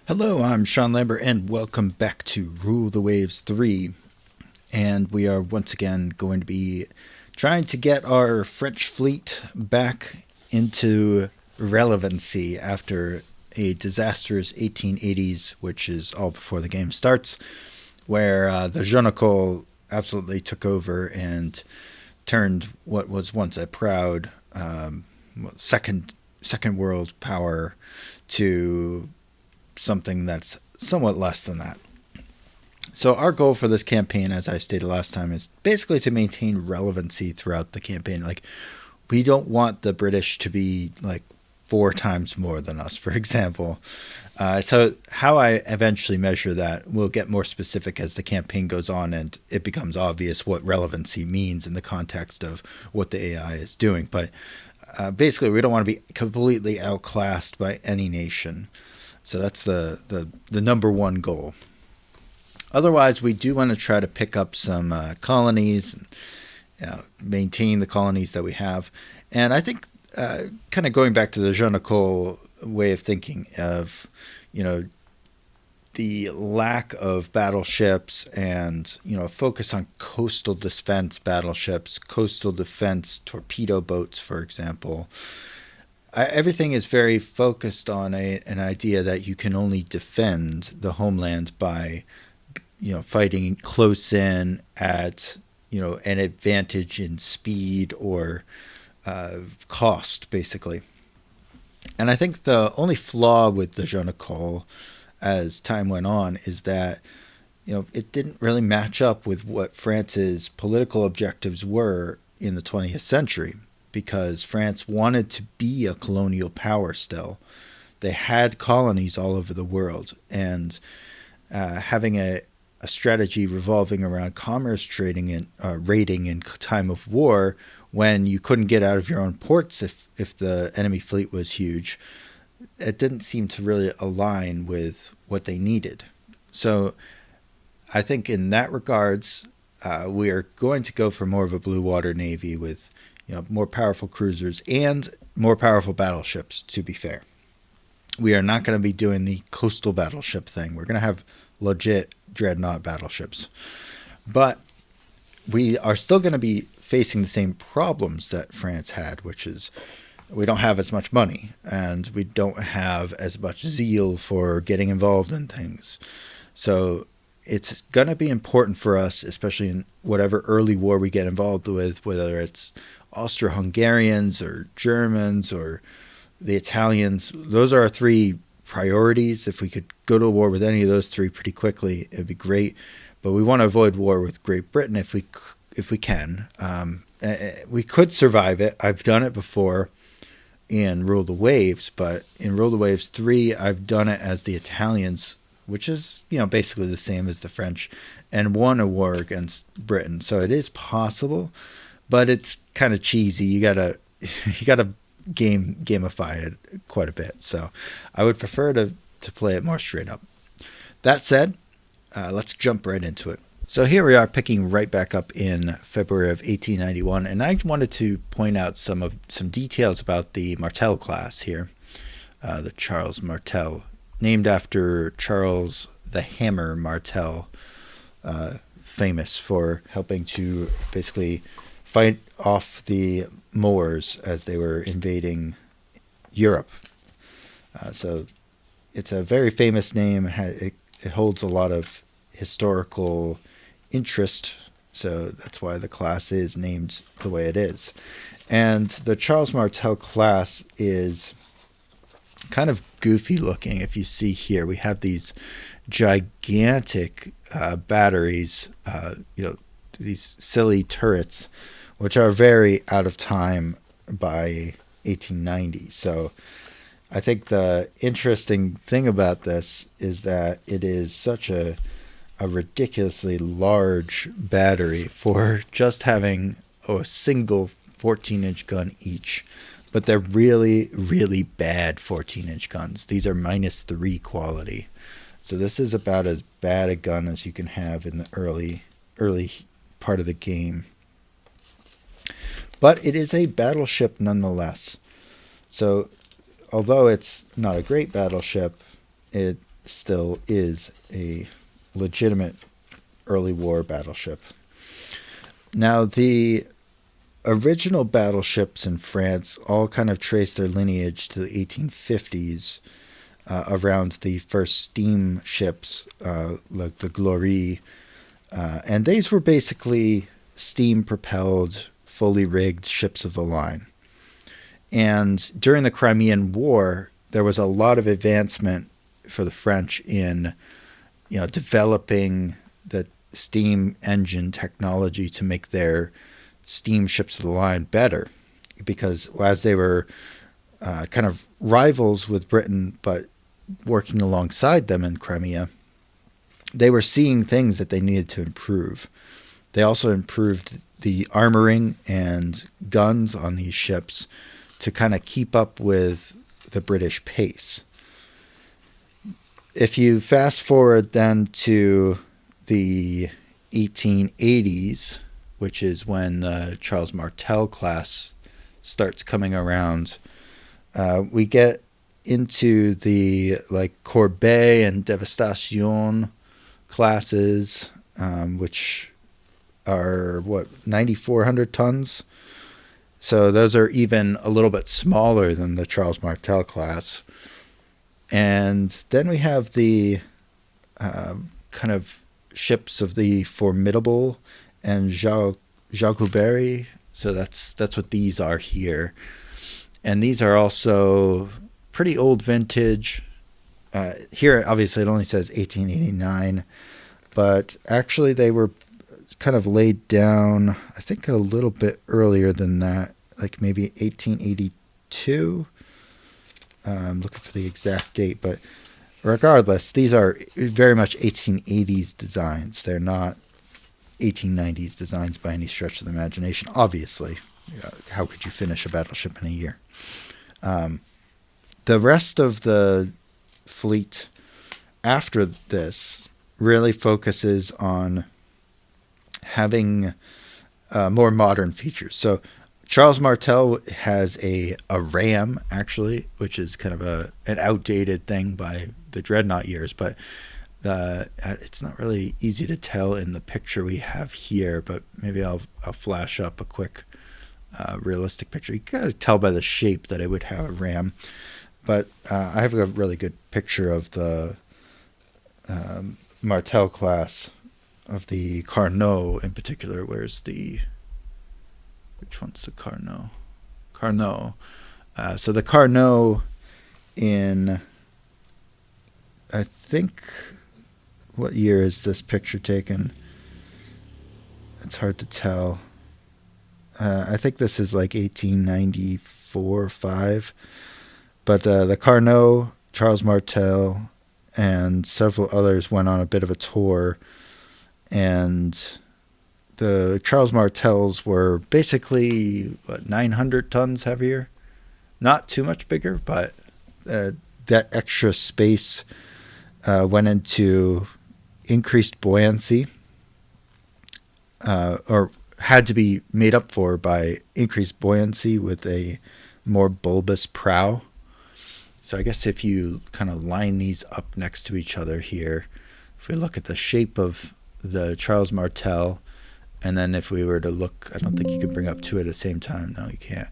Hello, I'm Sean Lambert, and welcome back to Rule the Waves 3. And we are once again going to be trying to get our French fleet back into relevancy after a disastrous 1880s, which is all before the game starts, where the Génicole absolutely took over and turned what was once a proud second world power to something that's somewhat less than that. So our goal for this campaign, as I stated last time, is basically to maintain relevancy throughout the campaign. Like, we don't want the British to be like 4 times more than us, for example. So how I eventually measure that will get more specific as the campaign goes on and it becomes obvious what relevancy means in the context of what the AI is doing. But basically, we don't want to be completely outclassed by any nation. So that's the number one goal. Otherwise, we do want to try to pick up some colonies and maintain the colonies that we have. And I think kind of going back to the Génicole way of thinking of, the lack of battleships and, focus on coastal defense battleships, coastal defense torpedo boats, for example. Everything is very focused on an idea that you can only defend the homeland by, fighting close in at, an advantage in speed or cost, basically. And I think the only flaw with the Génicole as time went on is that, it didn't really match up with what France's political objectives were in the 20th century. Because France wanted to be a colonial power still. They had colonies all over the world, and having a strategy revolving around commerce trading and raiding in time of war, when you couldn't get out of your own ports if the enemy fleet was huge, it didn't seem to really align with what they needed. So I think in that regards, we are going to go for more of a blue water navy with more powerful cruisers and more powerful battleships, to be fair. We are not going to be doing the coastal battleship thing. We're going to have legit dreadnought battleships. But we are still going to be facing the same problems that France had, which is we don't have as much money and we don't have as much zeal for getting involved in things. So it's going to be important for us, especially in whatever early war we get involved with, whether it's Austro-Hungarians or Germans or the Italians. Those are our 3 priorities. If we could go to war with any of those 3 pretty quickly, it would be great. But we want to avoid war with Great Britain if we can. We could survive it. I've done it before in Rule the Waves, but in Rule the Waves 3, I've done it as the Italians, which is basically the same as the French, and won a war against Britain. So it is possible. But it's kind of cheesy. You gotta gamify it quite a bit. So I would prefer to play it more straight up. That said, let's jump right into it. So here we are picking right back up in February of 1891, and I wanted to point out some details about the Martel class here, the Charles Martel, named after Charles the Hammer Martel, famous for helping to basically fight off the Moors as they were invading Europe. So it's a very famous name. It holds a lot of historical interest, so that's why the class is named the way it is. And the Charles Martel class is kind of goofy looking. If you see here, we have these gigantic batteries, these silly turrets, which are very out of time by 1890. So I think the interesting thing about this is that it is such a ridiculously large battery for just having a single 14-inch gun each. But they're really, really bad 14-inch guns. These are -3 quality. So this is about as bad a gun as you can have in the early part of the game. But it is a battleship nonetheless. So although it's not a great battleship, it still is a legitimate early war battleship. Now, the original battleships in France all kind of trace their lineage to the 1850s, around the first steam ships, like the Glory. And these were basically steam propelled, fully rigged ships of the line. And during the Crimean War, there was a lot of advancement for the French in, developing the steam engine technology to make their steam ships of the line better, because as they were kind of rivals with Britain, but working alongside them in Crimea, they were seeing things that they needed to improve. They also improved the armoring and guns on these ships to kind of keep up with the British pace. If you fast forward then to the 1880s, which is when the Charles Martel class starts coming around, we get into the Corbeil and Devastation classes, which are 9,400 tons. So those are even a little bit smaller than the Charles Martel class. And then we have the kind of ships of the Formidable and Jacoberi. So that's what these are here. And these are also pretty old vintage. Here, obviously, it only says 1889. But actually, they were kind of laid down, I think, a little bit earlier than that, like maybe 1882. I'm looking for the exact date, but regardless, these are very much 1880s designs. They're not 1890s designs by any stretch of the imagination, obviously. How could you finish a battleship in a year? The rest of the fleet after this really focuses on having more modern features. So Charles Martel has a ram, actually, which is kind of an outdated thing by the Dreadnought years, but it's not really easy to tell in the picture we have here, but maybe I'll flash up a quick realistic picture. You can kind of tell by the shape that it would have a ram, but I have a really good picture of the Martel class, of the Carnot in particular. Which one's the Carnot? Carnot. So the Carnot in, I think, what year is this picture taken? It's hard to tell. I think this is like 1894 or 5. But the Carnot, Charles Martel, and several others went on a bit of a tour. And the Charles Martels were basically 900 tons heavier. Not too much bigger, but that extra space went into increased buoyancy, or had to be made up for by increased buoyancy with a more bulbous prow. So I guess if you kind of line these up next to each other here, if we look at the shape of the Charles Martel, and then if we were to look, I don't think you could bring up two at the same time. No, you can't.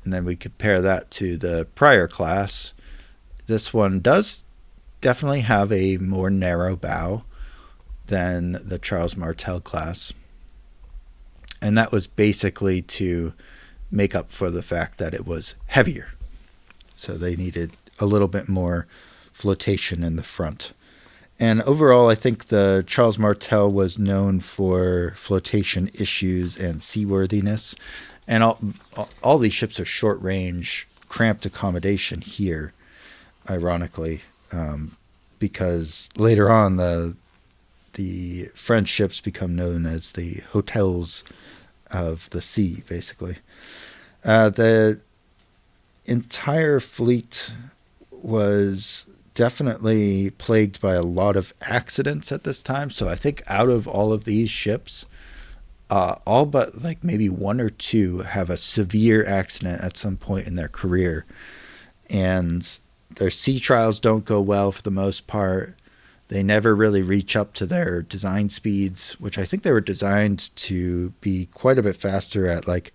And then we compare that to the prior class. This one does definitely have a more narrow bow than the Charles Martel class. And that was basically to make up for the fact that it was heavier. So they needed a little bit more flotation in the front. And overall, I think the Charles Martel was known for flotation issues and seaworthiness. And all these ships are short-range, cramped accommodation here, ironically, because later on the French ships become known as the hotels of the sea, basically. The entire fleet was definitely plagued by a lot of accidents at this time. So I think out of all of these ships, all but like maybe one or two have a severe accident at some point in their career. And Their sea trials don't go well for the most part. They never really reach up to their design speeds, which I think they were designed to be quite a bit faster at like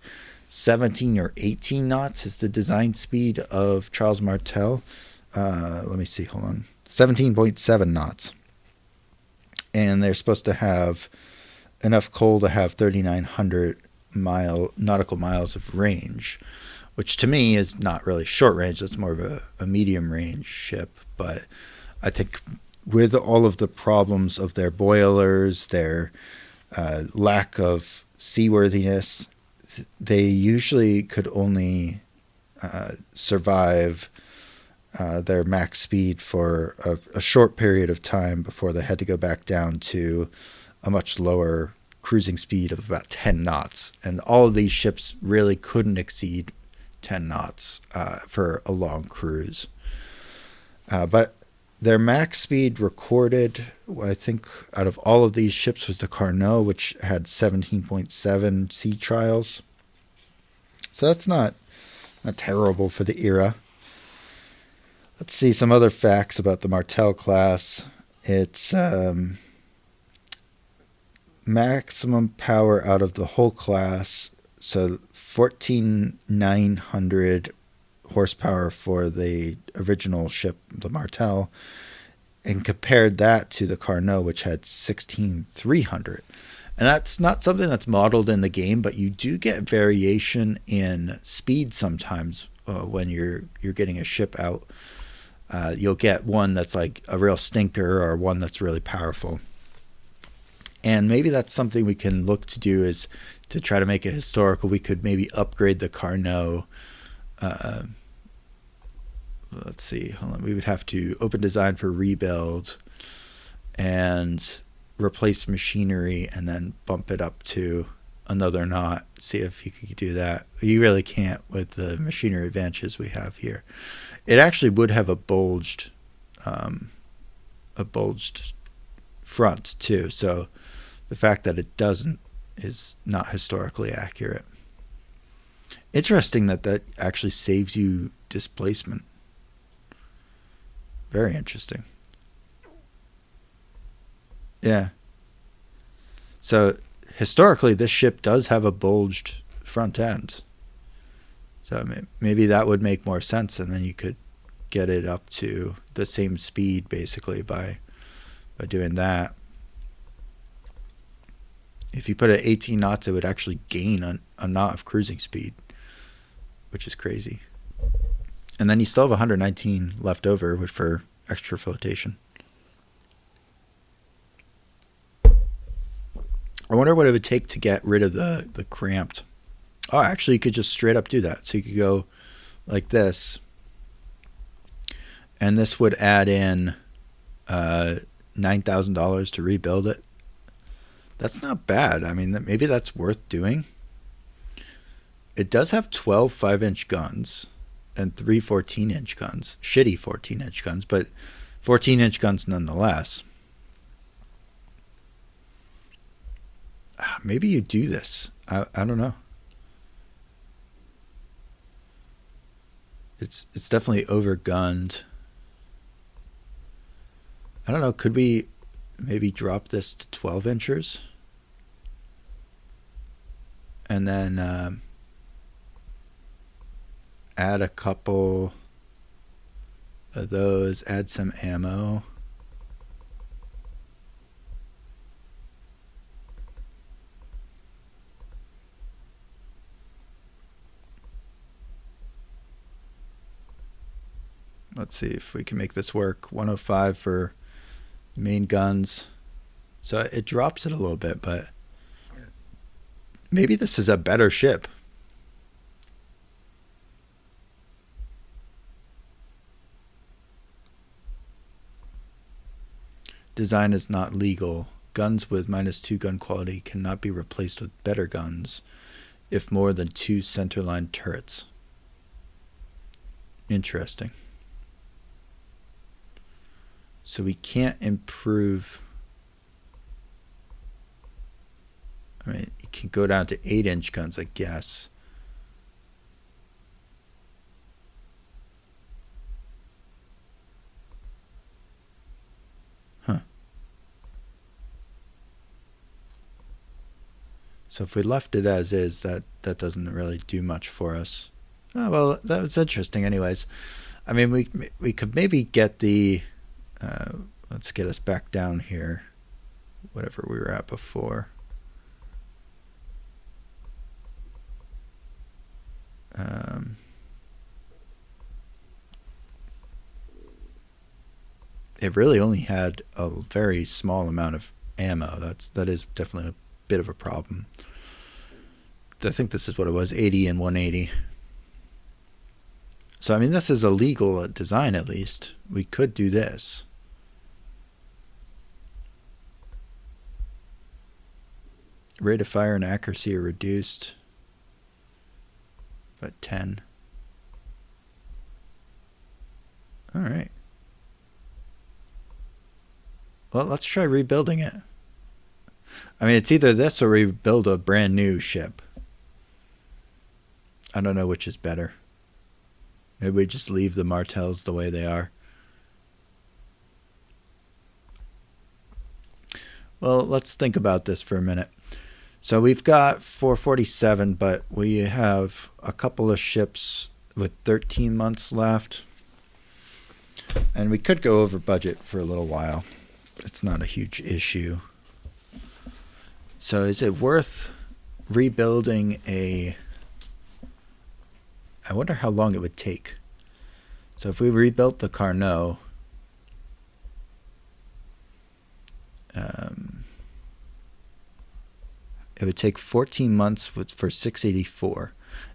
17 or 18 knots is the design speed of Charles Martel. Let me see, hold on. 17.7 knots. And they're supposed to have enough coal to have 3,900 nautical miles of range, which to me is not really short range. That's more of a medium range ship. But I think with all of the problems of their boilers, their lack of seaworthiness, they usually could only survive their max speed for a short period of time before they had to go back down to a much lower cruising speed of about 10 knots. And all of these ships really couldn't exceed 10 knots for a long cruise. But their max speed recorded, I think, out of all of these ships was the Carnot, which had 17.7 sea trials. So that's not terrible for the era. Let's see some other facts about the Martel class. Its maximum power out of the whole class, so 14,900 horsepower for the original ship, the Martel, and compared that to the Carnot, which had 16,300. And that's not something that's modeled in the game, but you do get variation in speed sometimes when you're getting a ship out. You'll get one that's like a real stinker or one that's really powerful. And maybe that's something we can look to do, is to try to make it historical. We could maybe upgrade the Carnot. Let's see. Hold on. We would have to open design for rebuild and replace machinery and then bump it up to another knot. See if you could do that. You really can't with the machinery advantages we have here. It actually would have a bulged front too. So the fact that it doesn't is not historically accurate. Interesting that actually saves you displacement. Very interesting. Yeah. So historically, this ship does have a bulged front end. So maybe that would make more sense, and then you could get it up to the same speed basically by doing that. If you put it at 18 knots, it would actually gain a knot of cruising speed, which is crazy. And then you still have 119 left over for extra flotation. I wonder what it would take to get rid of the cramped. Oh, actually, you could just straight up do that. So you could go like this. And this would add in $9,000 to rebuild it. That's not bad. I mean, maybe that's worth doing. It does have 12 5-inch guns and 3 14-inch guns. Shitty 14-inch guns, but 14-inch guns nonetheless. Maybe you do this. I don't know. It's definitely overgunned. I don't know. Could we maybe drop this to 12 inches? And then add a couple of those, add some ammo. Let's see if we can make this work. 105 for main guns. So it drops it a little bit, but maybe this is a better ship. Design is not legal. Guns with -2 gun quality cannot be replaced with better guns if more than 2 centerline turrets. Interesting. So we can't improve. I mean, you can go down to 8-inch guns, I guess. So if we left it as is, that doesn't really do much for us. Oh, well, that was interesting anyways. I mean, we could maybe get the... let's get us back down here. Whatever we were at before. It really only had a very small amount of ammo. That is definitely a bit of a problem. I think this is what it was, 80 and 180. So I mean, this is a legal design at least. We could do this. Rate of fire and accuracy are reduced by 10. All right. Well, let's try rebuilding it. I mean, it's either this or rebuild a brand new ship. I don't know which is better. Maybe we just leave the Martels the way they are. Well, let's think about this for a minute. So we've got 447, but we have a couple of ships with 13 months left. And we could go over budget for a little while. It's not a huge issue. So is it worth rebuilding a... I wonder how long it would take. So if we rebuilt the Carnot, it would take 14 months for 684.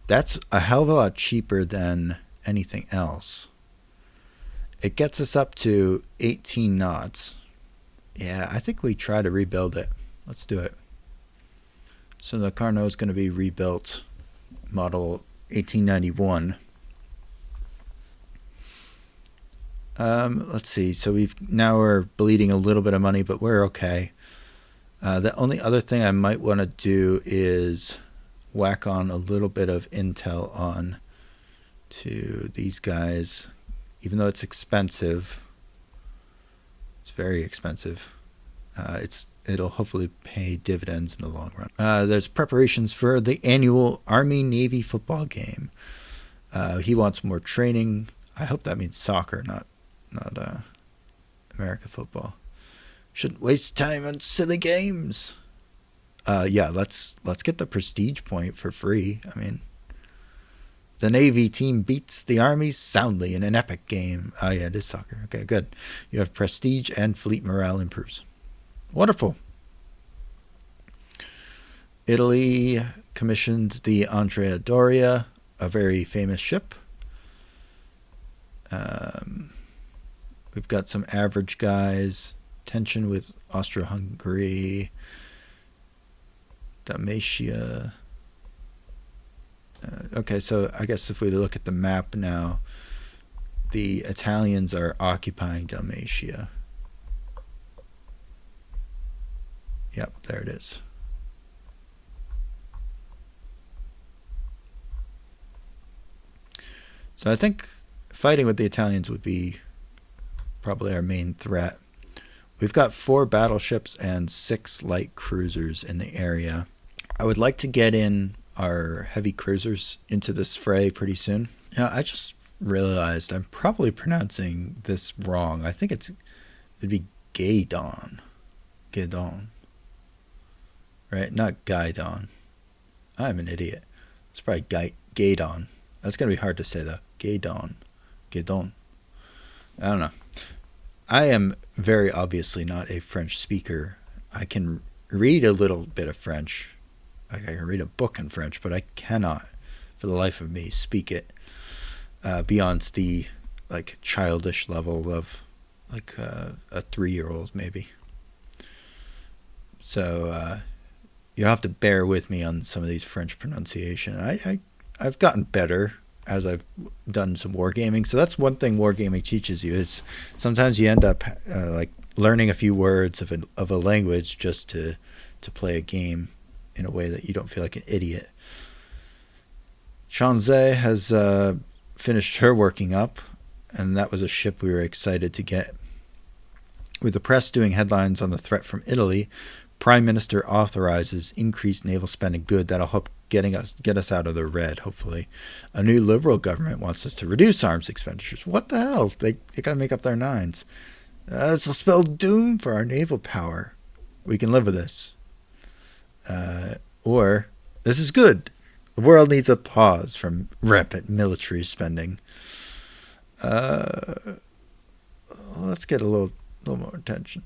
That's a hell of a lot cheaper than anything else. It gets us up to 18 knots. Yeah, I think we try to rebuild it. Let's do it. So the Carnot is going to be rebuilt, model 1891. Let's see. So now we're bleeding a little bit of money, but we're okay. The only other thing I might want to do is whack on a little bit of intel on to these guys, even though it's expensive. It's very expensive. It'll hopefully pay dividends in the long run. There's preparations for the annual Army-Navy football game. He wants more training. I hope that means soccer, not American football. Shouldn't waste time on silly games. Yeah, let's get the prestige point for free. I mean, the Navy team beats the Army soundly in an epic game. Oh yeah, it is soccer. Okay, good. You have prestige and fleet morale improves. Wonderful. Italy commissioned the Andrea Doria, a very famous ship. We've got some average guys. Tension with Austro-Hungary, Dalmatia. Okay, so I guess if we look at the map now, the Italians are occupying Dalmatia. Yep, there it is. So I think fighting with the Italians would be probably our main threat. We've got 4 battleships and 6 light cruisers in the area. I would like to get in our heavy cruisers into this fray pretty soon. Now, I just realized I'm probably pronouncing this wrong. I think it'd be Gaydon. Gaydon. Right? Not Gaydon. I'm an idiot. It's probably Gaydon. That's going to be hard to say though. Gaydon. Gaydon. I don't know. I am very obviously not a French speaker. I can read a little bit of French. I can read a book in French, but I cannot, for the life of me, speak it beyond the childish level of a 3-year-old maybe. So you'll have to bear with me on some of these French pronunciation. I've gotten better as I've done some wargaming. So that's one thing wargaming teaches you is sometimes you end up learning a few words of a language just to play a game in a way that you don't feel like an idiot. Shanzai has finished her working up, and that was a ship we were excited to get. With the press doing headlines on the threat from Italy, Prime Minister authorizes increased naval spending. Good, that'll help get us out of the red, hopefully. A new Liberal government wants us to reduce arms expenditures. What the hell? They got to make up their nines. This will spell doom for our naval power. We can live with this. Or, this is good. The world needs a pause from rampant military spending. Let's get a little more attention.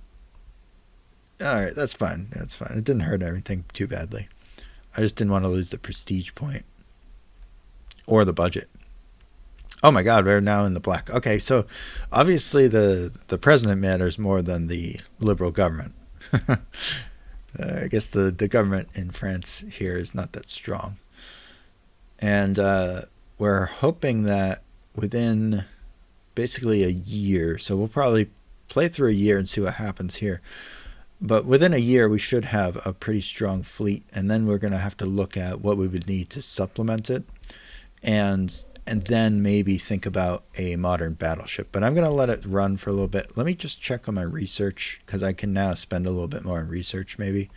All right, that's fine. That's fine. It didn't hurt everything too badly. I just didn't want to lose the prestige point or the budget. Oh my God, we're now in the black. Okay, so obviously the president matters more than the Liberal government. I guess the government in France here is not that strong. And we're hoping that within basically a year, so we'll probably play through a year and see what happens here. But within a year, we should have a pretty strong fleet, and then we're going to have to look at what we would need to supplement it, and then maybe think about a modern battleship. But I'm going to let it run for a little bit. Let me just check on my research, because I can now spend a little bit more on research maybe.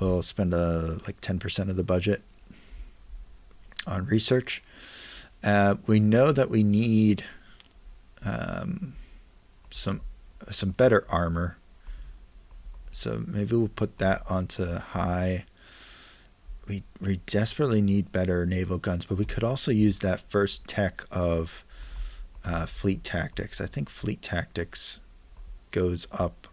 We'll spend like 10% of the budget on research. We know that we need some better armor. So maybe we'll put that onto high. We desperately need better naval guns, but we could also use that first tech of fleet tactics. I think fleet tactics goes up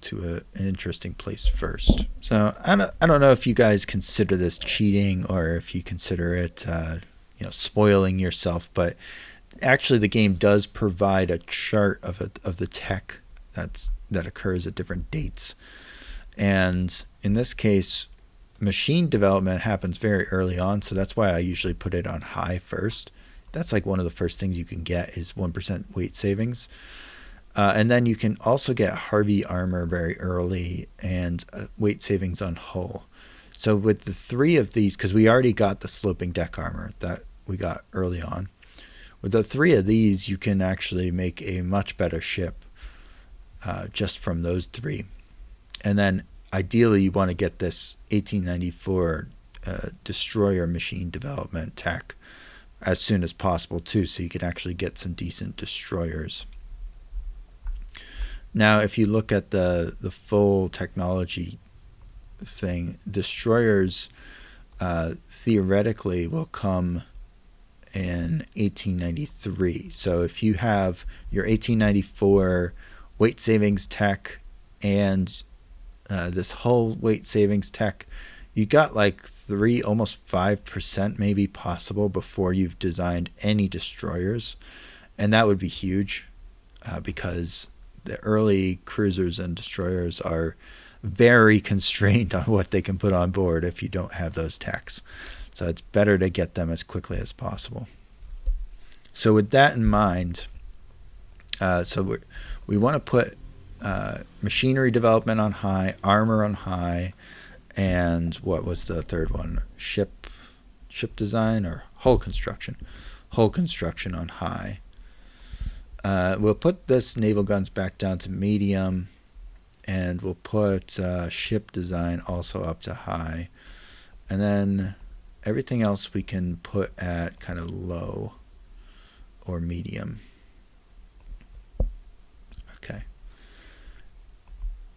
to an interesting place first. So I don't know if you guys consider this cheating or if you consider it spoiling yourself, but actually the game does provide a chart of the tech that occurs at different dates. And in this case, machine development happens very early on, so that's why I usually put it on high first. That's like one of the first things you can get is 1% weight savings. And then you can also get Harvey armor very early and weight savings on hull. So with the three of these, because we already got the sloping deck armor that we got early on, with the three of these, you can actually make a much better ship just from those three. And then ideally you want to get this 1894 destroyer machine development tech as soon as possible too, so you can actually get some decent destroyers. Now if you look at the full technology thing, destroyers theoretically will come in 1893. So if you have your 1894 weight savings tech and this whole weight savings tech, you got like 3, almost 5% maybe possible before you've designed any destroyers. And that would be huge because the early cruisers and destroyers are very constrained on what they can put on board if you don't have those techs. So it's better to get them as quickly as possible. So with that in mind, we want to put machinery development on high, armor on high, and what was the third one? Ship design or hull construction? Hull construction on high. We'll put this naval guns back down to medium, and we'll put ship design also up to high. And then everything else we can put at kind of low or medium. Okay.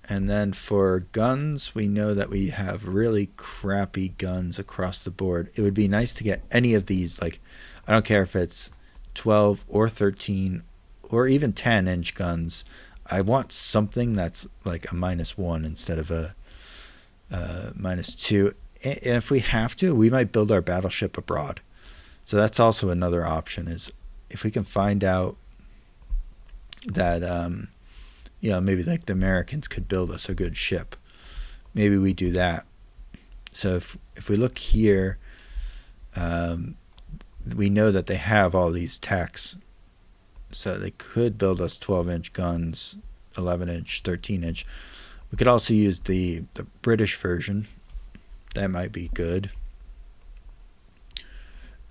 And then for guns, we know that we have really crappy guns across the board. It would be nice to get any of these, like, I don't care if it's 12 or 13 or even 10-inch guns. I want something that's like a -1 instead of a -2. And if we have to, we might build our battleship abroad. So that's also another option, is if we can find out that maybe like the Americans could build us a good ship, maybe we do that. So if we look here, we know that they have all these techs, so they could build us 12-inch guns, 11-inch, 13-inch. We could also use the British version. That might be good.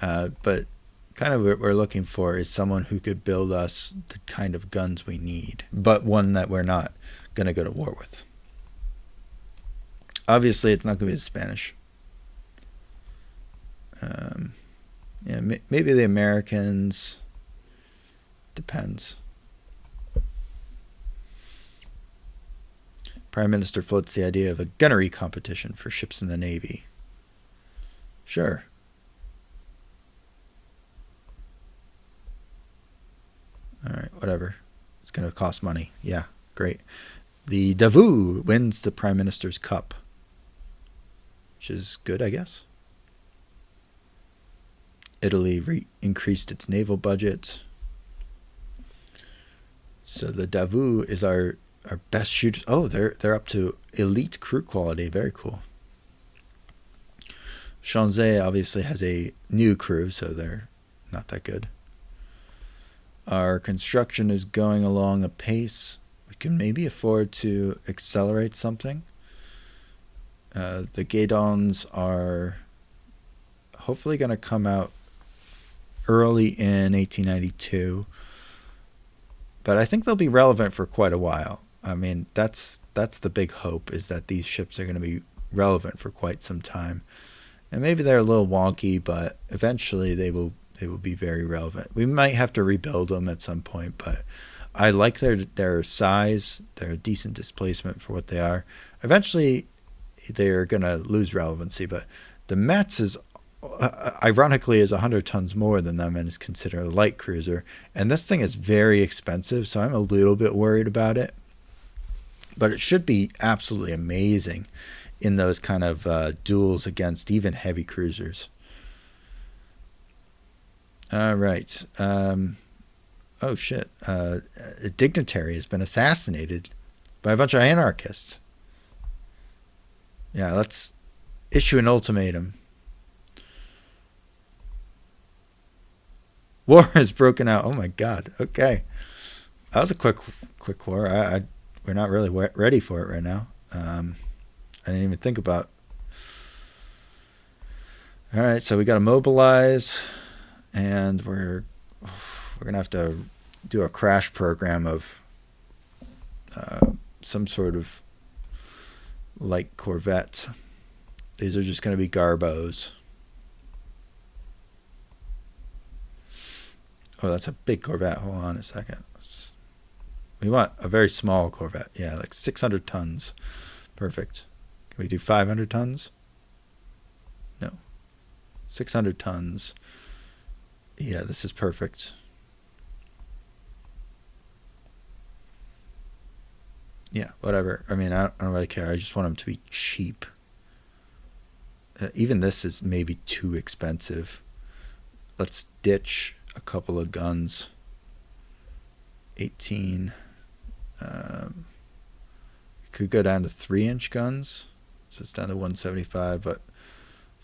But kind of what we're looking for is someone who could build us the kind of guns we need, but one that we're not going to go to war with. Obviously, it's not going to be the Spanish. Yeah, maybe the Americans. Depends. Prime Minister floats the idea of a gunnery competition for ships in the Navy. Sure. All right, whatever. It's going to cost money. Yeah, great. The Davos wins the Prime Minister's Cup, which is good, I guess. Italy increased its naval budget. So the Davos is our best shooters. Oh, they're up to elite crew quality. Very cool. Shanzai obviously has a new crew, so they're not that good. Our construction is going along apace. We can maybe afford to accelerate something. The Gaydons are hopefully going to come out early in 1892, but I think they'll be relevant for quite a while. I mean, that's the big hope, is that these ships are going to be relevant for quite some time. And maybe they're a little wonky, but eventually they will be very relevant. We might have to rebuild them at some point, but I like their size. They're a decent displacement for what they are. Eventually, they're going to lose relevancy, but the Metz is, ironically, is 100 tons more than them and is considered a light cruiser. And this thing is very expensive, so I'm a little bit worried about it. But it should be absolutely amazing in those kind of duels against even heavy cruisers. All right. Oh, shit. A dignitary has been assassinated by a bunch of anarchists. Yeah, let's issue an ultimatum. War has broken out. Oh, my God. Okay. That was a quick war. We're not really ready for it right now. I didn't even think about. All right, so we got to mobilize, and we're gonna have to do a crash program of some sort of light corvette. These are just going to be garbos. Oh, that's a big corvette. Hold on a second. We want a very small corvette. Yeah, like 600 tons. Perfect. Can we do 500 tons? No. 600 tons. Yeah, this is perfect. Yeah, whatever. I mean, I don't really care. I just want them to be cheap. Even this is maybe too expensive. Let's ditch a couple of guns. 18. Could go down to 3-inch guns. So it's down to 175, but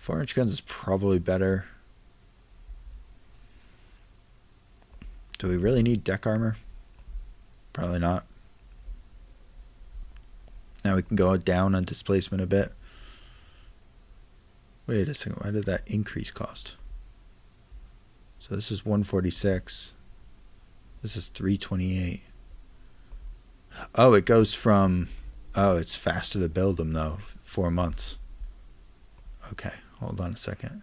4-inch guns is probably better. Do we really need deck armor? Probably not. Now we can go down on displacement a bit. Wait a second, why did that increase cost? So this is 146. This is 328. Oh, it goes from... Oh, it's faster to build them, though. 4 months. Okay, hold on a second.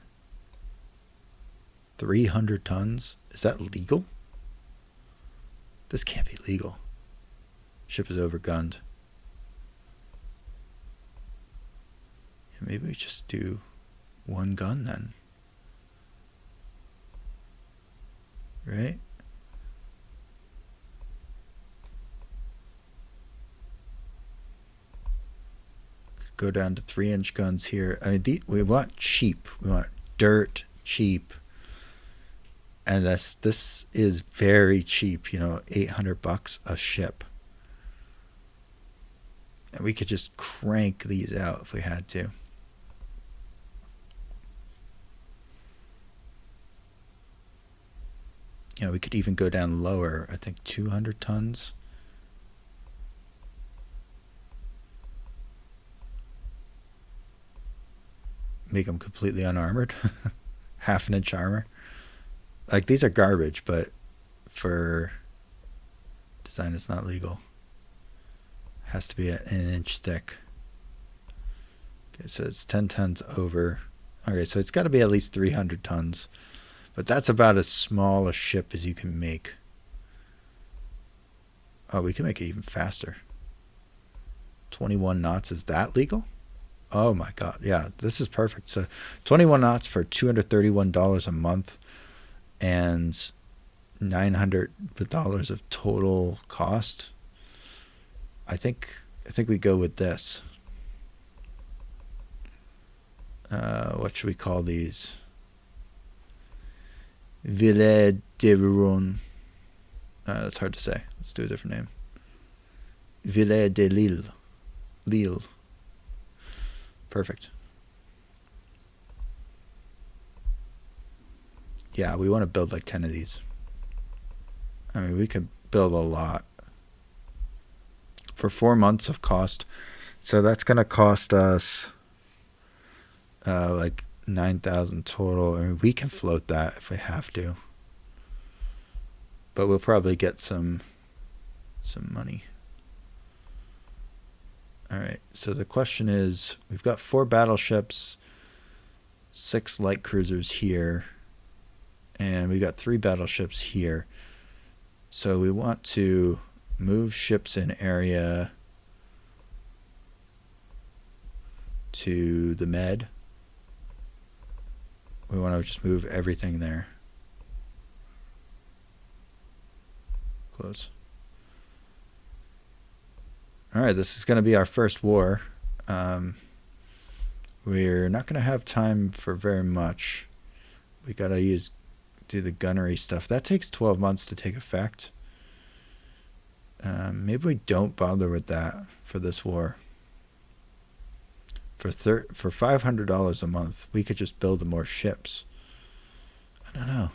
300 tons? Is that legal? This can't be legal. Ship is overgunned. Yeah, maybe we just do 1 gun then. Right? Go down to 3-inch guns here. I mean, we want cheap. We want dirt cheap. And this is very cheap, $800 a ship. And we could just crank these out if we had to. We could even go down lower. I think 200 tons. Make them completely unarmored. Half an inch armor. Like, these are garbage, but for design, it's not legal. Has to be an inch thick. Okay, so it's 10 tons over. Okay, so it's got to be at least 300 tons. But that's about as small a ship as you can make. Oh, we can make it even faster. 21 knots, is that legal? Oh my god, yeah, this is perfect. So 21 knots for $231 a month and $900 of total cost. I think we go with this. What should we call these? Ville de Ron. That's hard to say. Let's do a different name. Ville de Lille. Lille. Perfect. Yeah, we want to build like 10 of these. I mean, we could build a lot. For 4 months of cost. So that's going to cost us like 9,000 total. I mean, we can float that if we have to. But we'll probably get some money. All right, so the question is, we've got 4 battleships, 6 light cruisers here, and we got 3 battleships here. So we want to move ships in area to the Med. We want to just move everything there. Close. All right, this is going to be our first war. We're not going to have time for very much. We got to do the gunnery stuff. That takes 12 months to take effect. Maybe we don't bother with that for this war. For $500 a month, we could just build more ships. I don't know.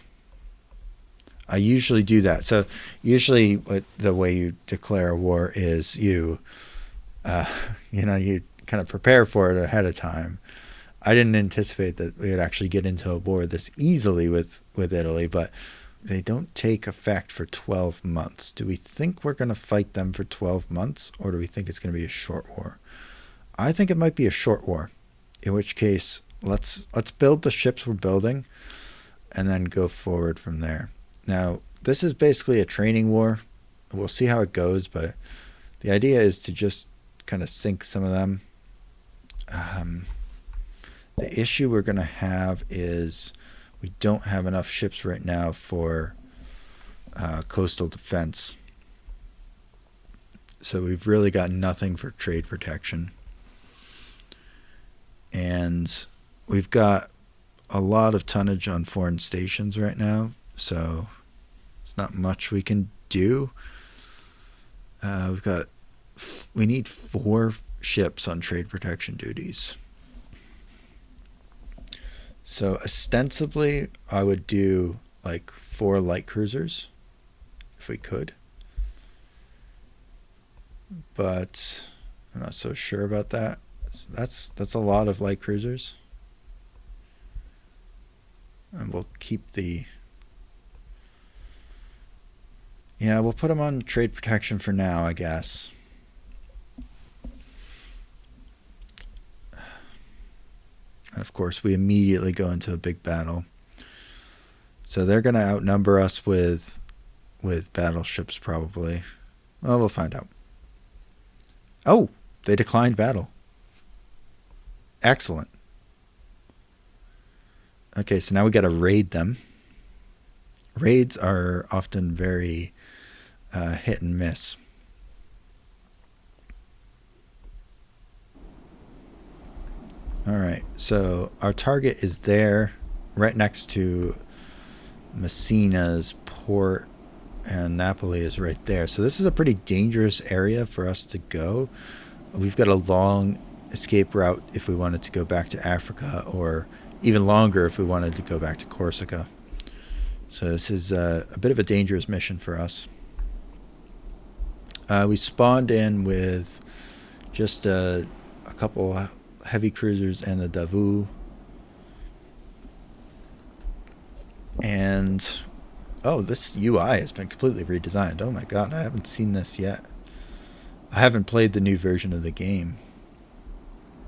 I usually do that. So usually the way you declare a war is you kind of prepare for it ahead of time. I didn't anticipate that we would actually get into a war this easily with Italy, but they don't take effect for 12 months. Do we think we're going to fight them for 12 months, or do we think it's going to be a short war? I think it might be a short war, in which case let's build the ships we're building and then go forward from there. Now, this is basically a training war. We'll see how it goes, but the idea is to just kind of sink some of them. The issue we're going to have is we don't have enough ships right now for coastal defense. So we've really got nothing for trade protection. And we've got a lot of tonnage on foreign stations right now, so it's not much we can do. We need 4 ships on trade protection duties. So ostensibly, I would do like 4 light cruisers if we could, but I'm not so sure about that. So that's a lot of light cruisers, and we'll keep we'll put them on trade protection for now, I guess. And of course, we immediately go into a big battle. So they're going to outnumber us with battleships probably. Well, we'll find out. Oh, they declined battle. Excellent. Okay, so now we got to raid them. Raids are often very hit and miss. All right, so our target is there, right next to Messina's port, and Napoli is right there. So this is a pretty dangerous area for us to go. We've got a long escape route if we wanted to go back to Africa, or even longer if we wanted to go back to Corsica. So this is a bit of a dangerous mission for us. We spawned in with just a couple heavy cruisers and the Davao. And this UI has been completely redesigned. Oh my god, I haven't seen this yet. I haven't played the new version of the game,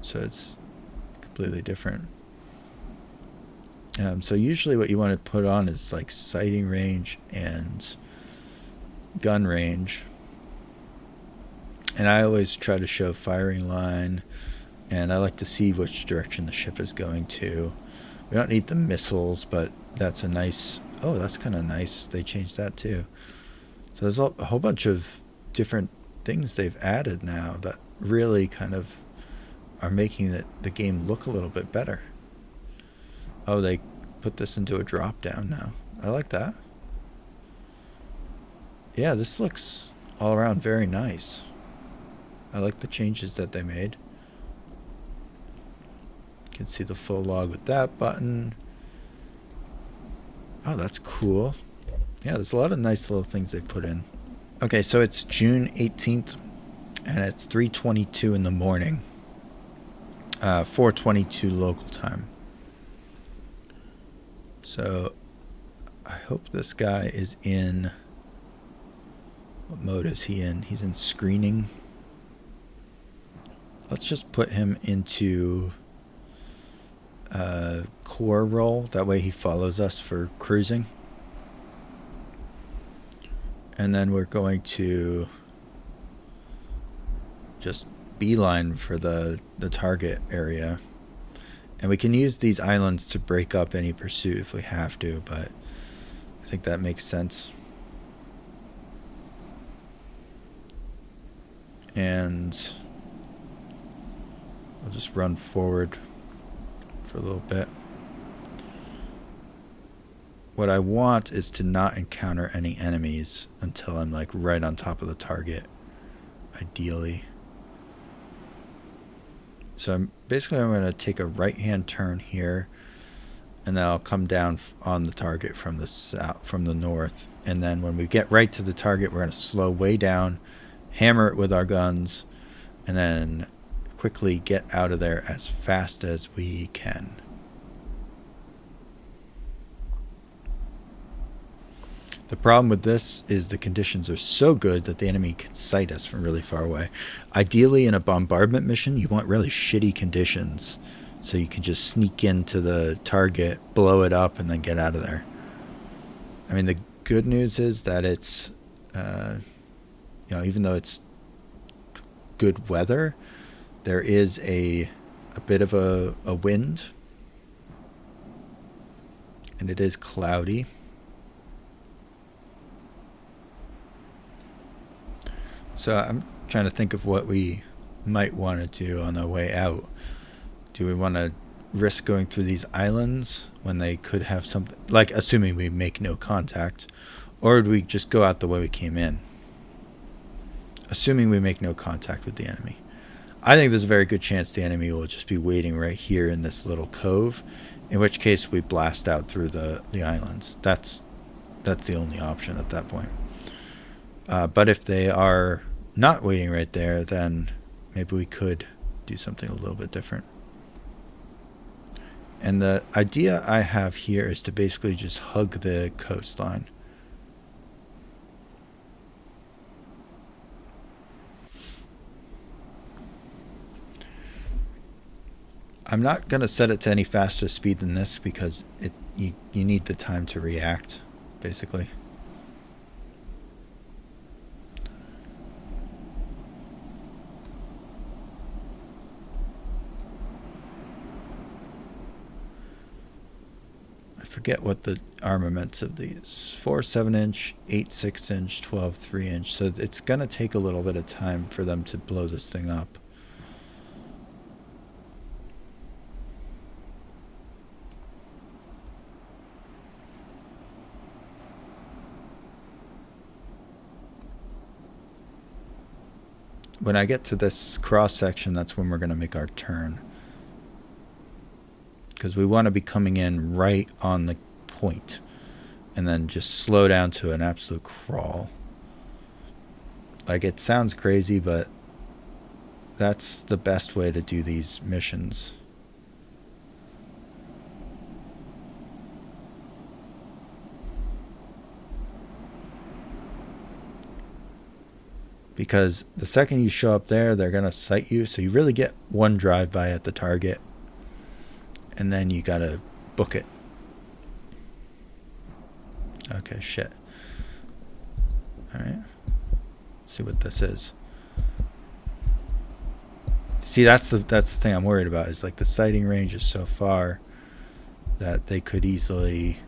so it's completely different. So usually what you want to put on is like sighting range and gun range. And I always try to show firing line, and I like to see which direction the ship is going to. We don't need the missiles, but that's a nice... Oh, that's kind of nice. They changed that too. So there's a whole bunch of different things they've added now that really kind of are making the game look a little bit better. Oh, they put this into a drop down now. I like that. Yeah, this looks all around very nice. I like the changes that they made. You can see the full log with that button. Oh, that's cool. Yeah, there's a lot of nice little things they put in. Okay, so it's June 18th, and it's 3:22 in the morning. 4:22 local time. So I hope this guy is in... What mode is he in? He's in screening. Let's just put him into core role. That way he follows us for cruising. And then we're going to just beeline for the target area. And we can use these islands to break up any pursuit if we have to, but I think that makes sense. And I'll just run forward for a little bit. What I want is to not encounter any enemies until I'm like right on top of the target, ideally. So I'm going to take a right-hand turn here, and then I'll come down on the target from the south, from the north. And then when we get right to the target, we're going to slow way down, hammer it with our guns, and then quickly get out of there as fast as we can. The problem with this is the conditions are so good that the enemy can sight us from really far away. Ideally, in a bombardment mission, you want really shitty conditions so you can just sneak into the target, blow it up, and then get out of there. I mean, the good news is that it's, even though it's good weather, there is a bit of a wind, and it is cloudy. So I'm trying to think of what we might want to do on the way out. Do we want to risk going through these islands when they could have something, like assuming we make no contact, or do we just go out the way we came in? Assuming we make no contact with the enemy. I think there's a very good chance the enemy will just be waiting right here in this little cove, in which case we blast out through the islands. That's the only option at that point. But if they are not waiting right there, then maybe we could do something a little bit different. And the idea I have here is to basically just hug the coastline. I'm not going to set it to any faster speed than this because you need the time to react, basically. Forget what the armaments of these 4 7-inch, 8 6-inch, 12 3-inch. So it's going to take a little bit of time for them to blow this thing up. When I get to this cross section, that's when we're going to make our turn. Because we want to be coming in right on the point and then just slow down to an absolute crawl. Like, it sounds crazy, but that's the best way to do these missions. Because the second you show up there, they're going to sight you, so you really get one drive-by at the target. and then you gotta book it. Okay, shit. Alright. Let's see what this is. See, that's the thing I'm worried about, is like the sighting range is so far that they could easily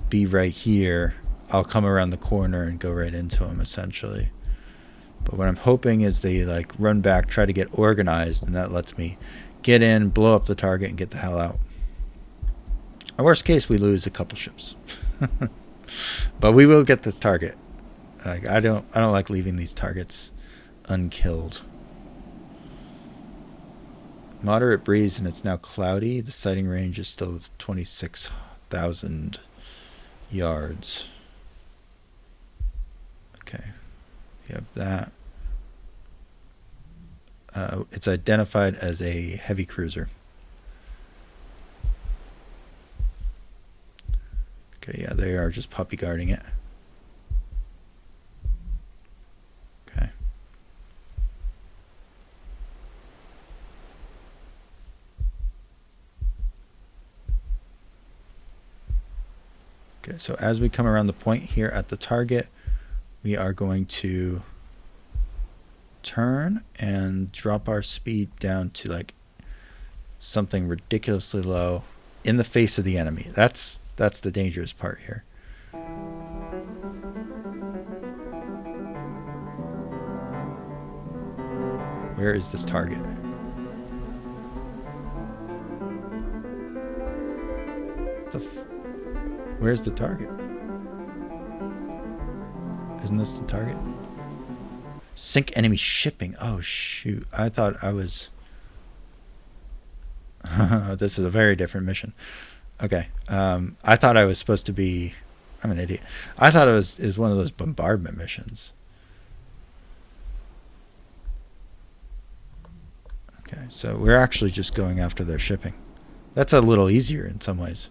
be right here. I'll come around the corner and go right into them, essentially. But what I'm hoping is they like run back, try to get organized, and that lets me get in, blow up the target, and get the hell out. In worst case, we lose a couple ships. But we will get this target. Like, I don't like leaving these targets unkilled. Moderate breeze, and it's now cloudy. The sighting range is still 26,000 yards. Okay, you have that. It's identified as a heavy cruiser. Okay, yeah, they are just puppy guarding it. Okay. Okay, so as we come around the point here at the target, we are going to turn and drop our speed down to like something ridiculously low in the face of the enemy. That's the dangerous part here. Where is this target? Where's the target? Isn't this the target? Sink enemy shipping. Oh, shoot. I thought I was... This is a very different mission. Okay. I thought I was supposed to be... I'm an idiot. I thought it was one of those bombardment missions. Okay, so we're actually just going after their shipping. That's a little easier in some ways.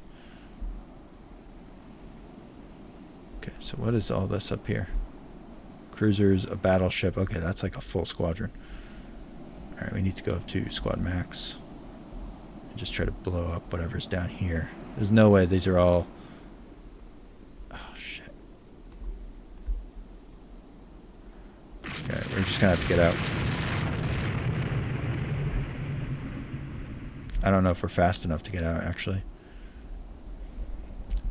Okay, so what is all this up here? Cruisers, a battleship. Okay, that's like a full squadron. Alright, we need to go up to squad max and just try to blow up whatever's down here. There's no way these are all... Oh, shit. Okay, we're just gonna have to get out. I don't know if we're fast enough to get out, actually.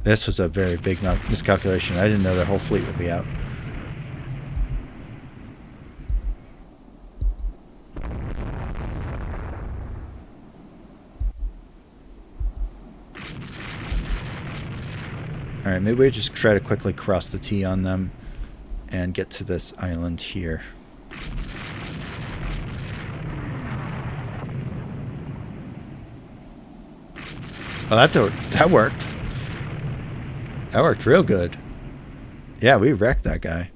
This was a very big miscalculation. I didn't know their whole fleet would be out. Alright, maybe we just try to quickly cross the T on them and get to this island here. Oh, that worked. That worked real good. Yeah, we wrecked that guy.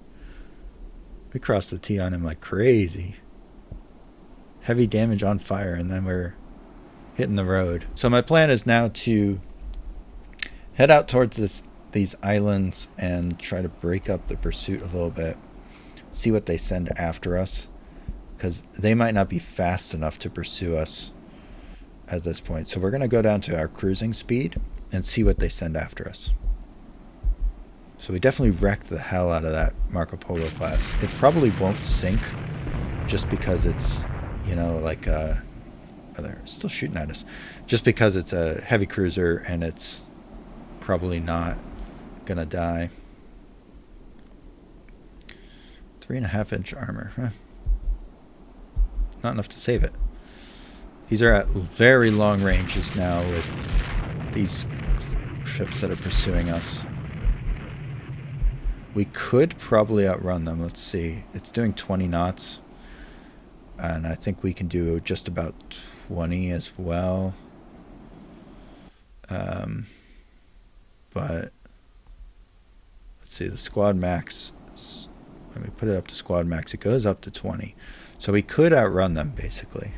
We crossed the T on him like crazy. Heavy damage on fire, and then we're hitting the road. So my plan is now to head out towards these islands and try to break up the pursuit a little bit. See what they send after us, because they might not be fast enough to pursue us at this point. So we're going to go down to our cruising speed and see what they send after us. So we definitely wrecked the hell out of that Marco Polo class. It probably won't sink just because it's, you know, like oh, they're still shooting at us. Just because it's a heavy cruiser and it's probably not gonna die. 3.5-inch armor. Huh. Not enough to save it. These are at very long ranges now with these ships that are pursuing us. We could probably outrun them. Let's see. It's doing 20 knots. And I think we can do just about 20 as well. But let's see. The squad max, when we put it up to squad max, it goes up to 20. So we could outrun them, basically.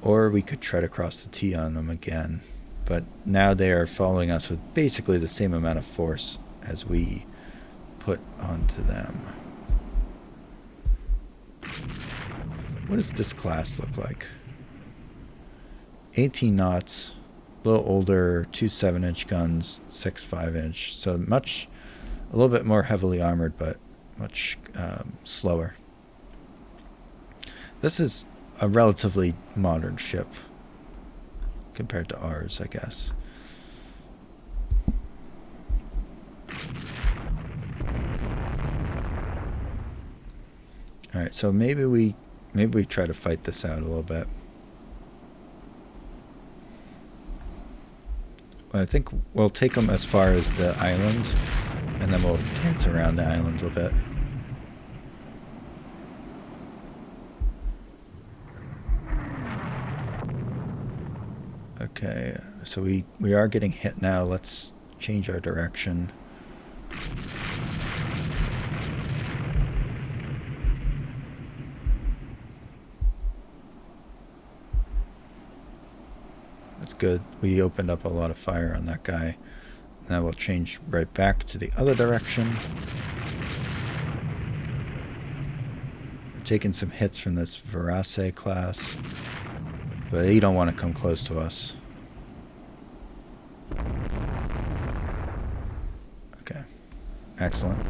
Or we could try to cross the T on them again. But now they are following us with basically the same amount of force as we put onto them. What does this class look like? 18 knots, a little older, 2 7-inch guns, 6 5-inch. So a little bit more heavily armored, but much slower. This is a relatively modern ship compared to ours, I guess. All right, so maybe we try to fight this out a little bit. I think we'll take them as far as the island, and then we'll dance around the island a little bit. Okay, so we are getting hit now. Let's change our direction. That's good. We opened up a lot of fire on that guy. Now we'll change right back to the other direction. We're taking some hits from this Verace class, but he don't want to come close to us. Okay, excellent.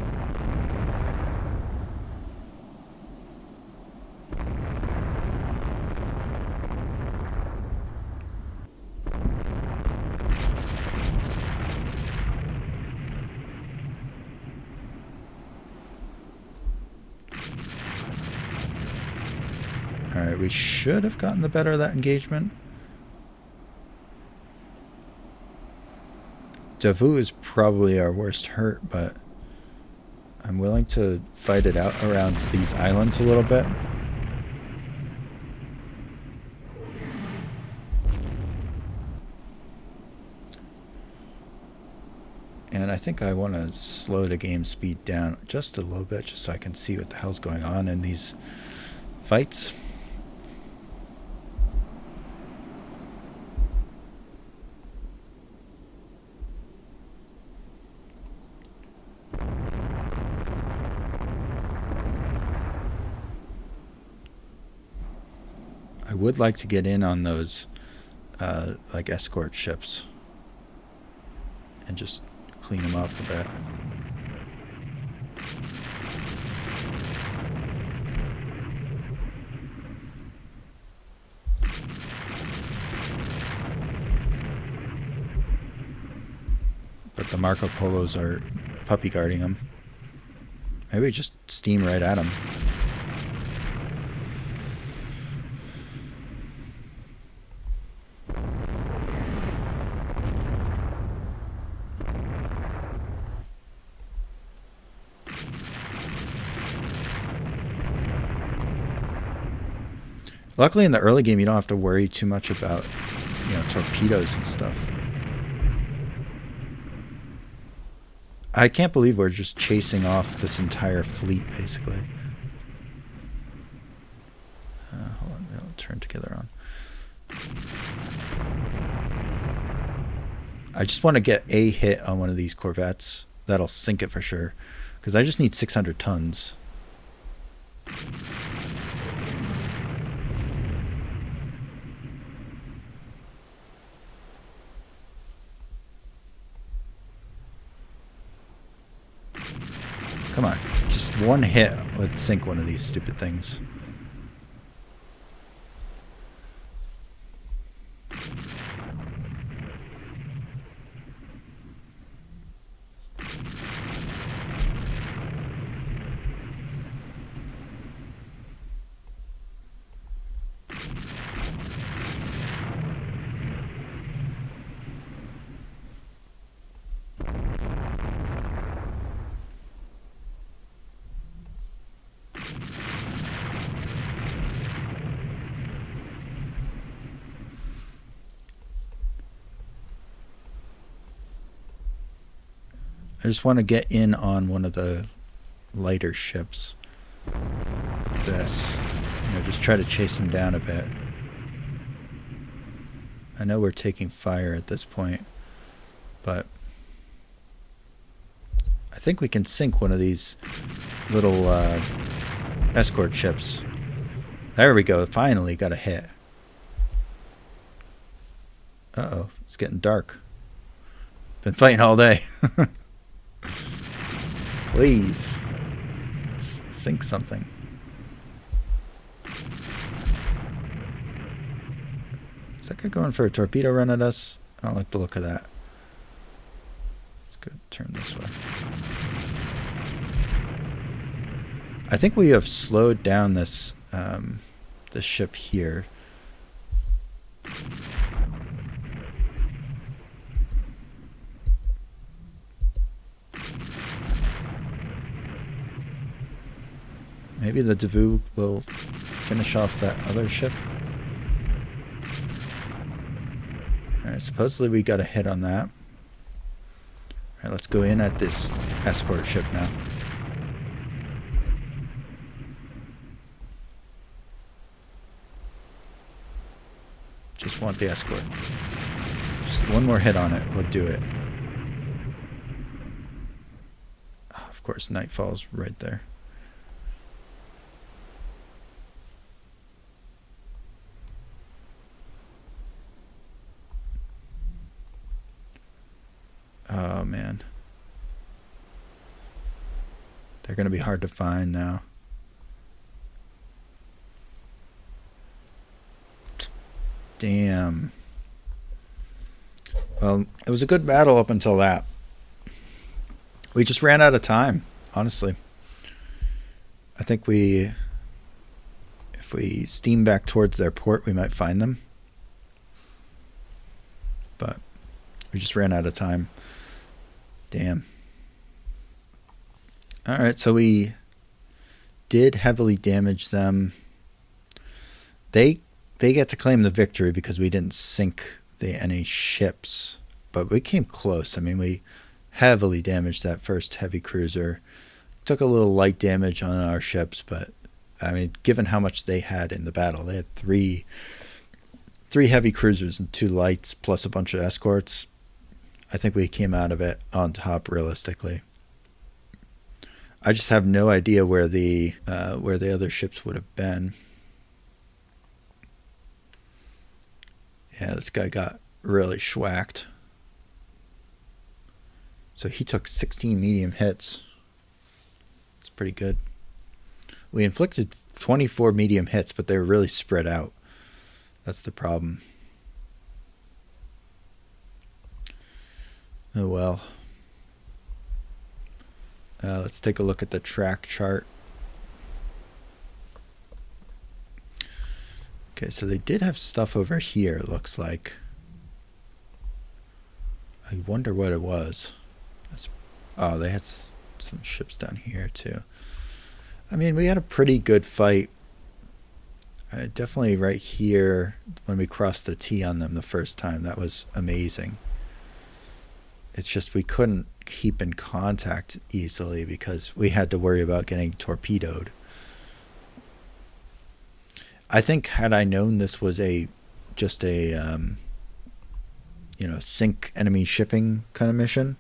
Alright, we should have gotten the better of that engagement. Davut is probably our worst hurt, but I'm willing to fight it out around these islands a little bit. And I think I want to slow the game speed down just a little bit, just so I can see what the hell's going on in these fights. I would like to get in on those like escort ships and just clean them up a bit. But the Marco Polos are puppy guarding them. Maybe we just steam right at them. Luckily, in the early game, you don't have to worry too much about, torpedoes and stuff. I can't believe we're just chasing off this entire fleet, basically. Hold on, I'll turn together on. I just want to get a hit on one of these corvettes. That'll sink it for sure, because I just need 600 tons. Come on, just one hit would sink one of these stupid things. I just want to get in on one of the lighter ships. Like this. Just try to chase them down a bit. I know we're taking fire at this point, but I think we can sink one of these little escort ships. There we go. Finally got a hit. Uh-oh, it's getting dark. Been fighting all day. Please, let's sink something. Is that guy going for a torpedo run at us? I don't like the look of that. Let's go turn this way. I think we have slowed down this this ship here. Maybe the Davu will finish off that other ship. Alright, supposedly we got a hit on that. Alright, let's go in at this escort ship now. Just want the escort. Just one more hit on it, we'll do it. Oh, of course, nightfall's right there. Oh man, they're gonna be hard to find now. Damn. Well, it was a good battle up until that. We just ran out of time, honestly. I think if we steam back towards their port, we might find them. But we just ran out of time. Damn. Alright, so we did heavily damage them. They get to claim the victory because we didn't sink any ships. But we came close. I mean, we heavily damaged that first heavy cruiser. Took a little light damage on our ships, but I mean, given how much they had in the battle, they had three heavy cruisers and 2 lights plus a bunch of escorts. I think we came out of it on top realistically. I just have no idea where the other ships would have been. Yeah, this guy got really schwacked. So he took 16 medium hits. It's pretty good. We inflicted 24 medium hits, but they were really spread out. That's the problem. Oh well. Let's take a look at the track chart. Okay, so they did have stuff over here, it looks like. I wonder what it was. Oh, they had some ships down here too. I mean, we had a pretty good fight. Definitely right here when we crossed the T on them the first time. That was amazing. It's just we couldn't keep in contact easily because we had to worry about getting torpedoed. I think had I known this was just a sink enemy shipping kind of mission,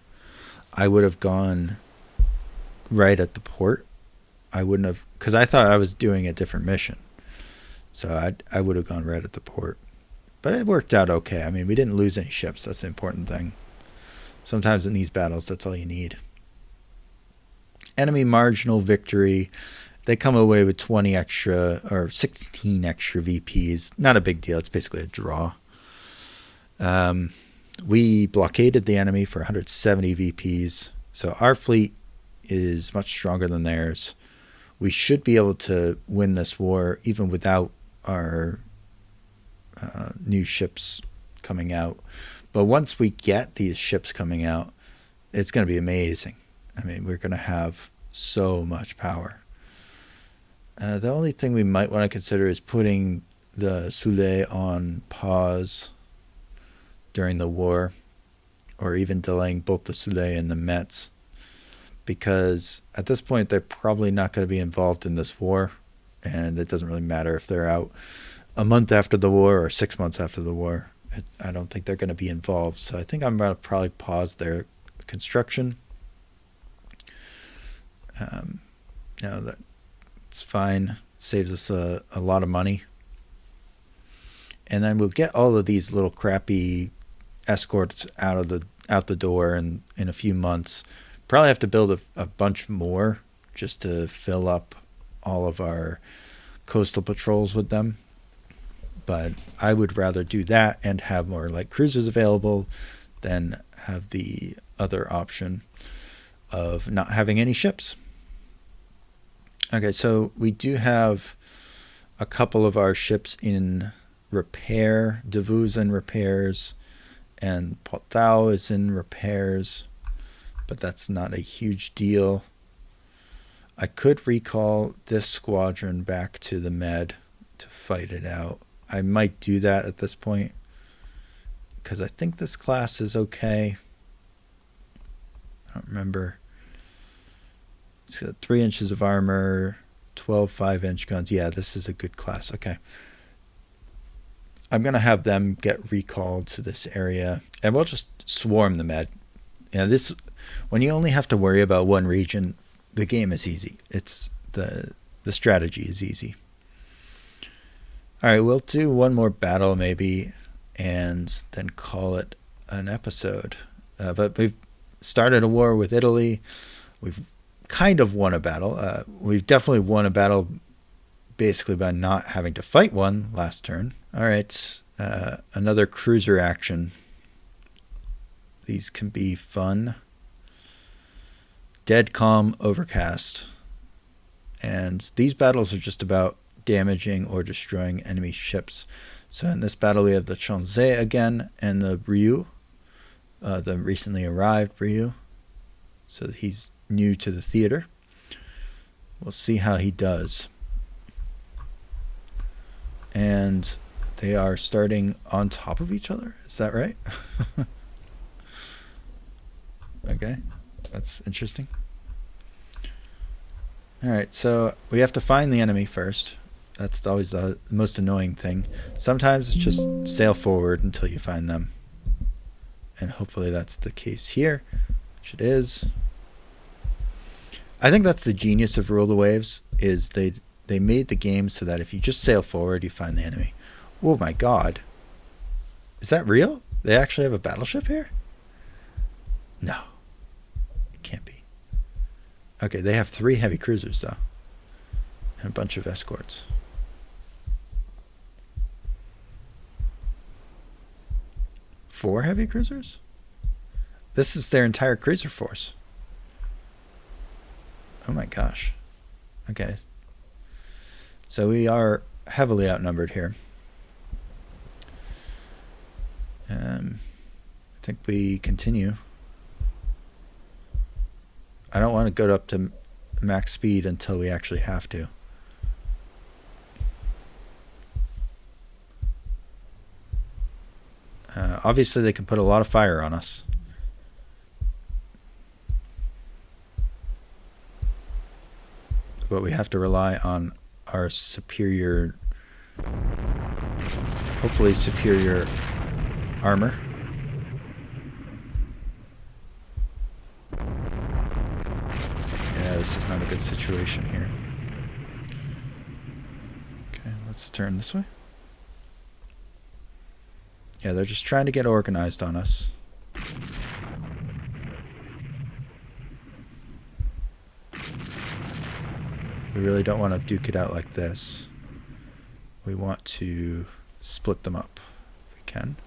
I would have gone right at the port. I wouldn't have, because I thought I was doing a different mission. So I would have gone right at the port. But it worked out okay. I mean, we didn't lose any ships. That's the important thing. Sometimes in these battles, that's all you need. Enemy marginal victory. They come away with 20 extra or 16 extra VPs. Not a big deal. It's basically a draw. We blockaded the enemy for 170 VPs. So our fleet is much stronger than theirs. We should be able to win this war even without our new ships coming out. But once we get these ships coming out, it's going to be amazing. I mean, we're going to have so much power. The only thing we might want to consider is putting the Soule on pause during the war, or even delaying both the Soule and the Mets, because at this point they're probably not going to be involved in this war, and it doesn't really matter if they're out a month after the war or 6 months after the war. I don't think they're going to be involved, so I think I'm going to probably pause their construction. That's fine. Saves us a lot of money. And then we'll get all of these little crappy escorts out the door in a few months. Probably have to build a bunch more just to fill up all of our coastal patrols with them. But I would rather do that and have more light cruisers available than have the other option of not having any ships. Okay, so we do have a couple of our ships in repair. Davos in repairs, and Portau is in repairs, but that's not a huge deal. I could recall this squadron back to the Med to fight it out. I might do that at this point because I think this class is okay. I don't remember. It's got 3 inches of armor, 12 5-inch guns. Yeah, this is a good class. Okay. I'm going to have them get recalled to this area, and we'll just swarm the Med. This, when you only have to worry about one region, the game is easy. It's the strategy is easy. All right, we'll do one more battle maybe, and then call it an episode. But we've started a war with Italy. We've kind of won a battle. We've definitely won a battle basically by not having to fight one last turn. All right, another cruiser action. These can be fun. Dead Calm Overcast. And these battles are just about damaging or destroying enemy ships. So in this battle we have the Changzhe again and the Ryu, the recently arrived Ryu. So he's new to the theater. We'll see how he does. And they are starting on top of each other. Is that right? Okay, that's interesting. All right, so we have to find the enemy first. That's always the most annoying thing. Sometimes it's just sail forward until you find them. And hopefully that's the case here, which it is. I think that's the genius of Rule the Waves, is they made the game so that if you just sail forward, you find the enemy. Oh my god. Is that real? They actually have a battleship here? No. It can't be. Okay, they have 3 heavy cruisers though. And a bunch of escorts. Four heavy cruisers? This is their entire cruiser force. Oh my gosh. Okay. So we are heavily outnumbered here. I think we continue. I don't want to go up to max speed until we actually have to. Obviously they can put a lot of fire on us. But we have to rely on our superior, hopefully superior armor. Yeah, this is not a good situation here. Okay, let's turn this way. Yeah, they're just trying to get organized on us. We really don't want to duke it out like this. We want to split them up if we can.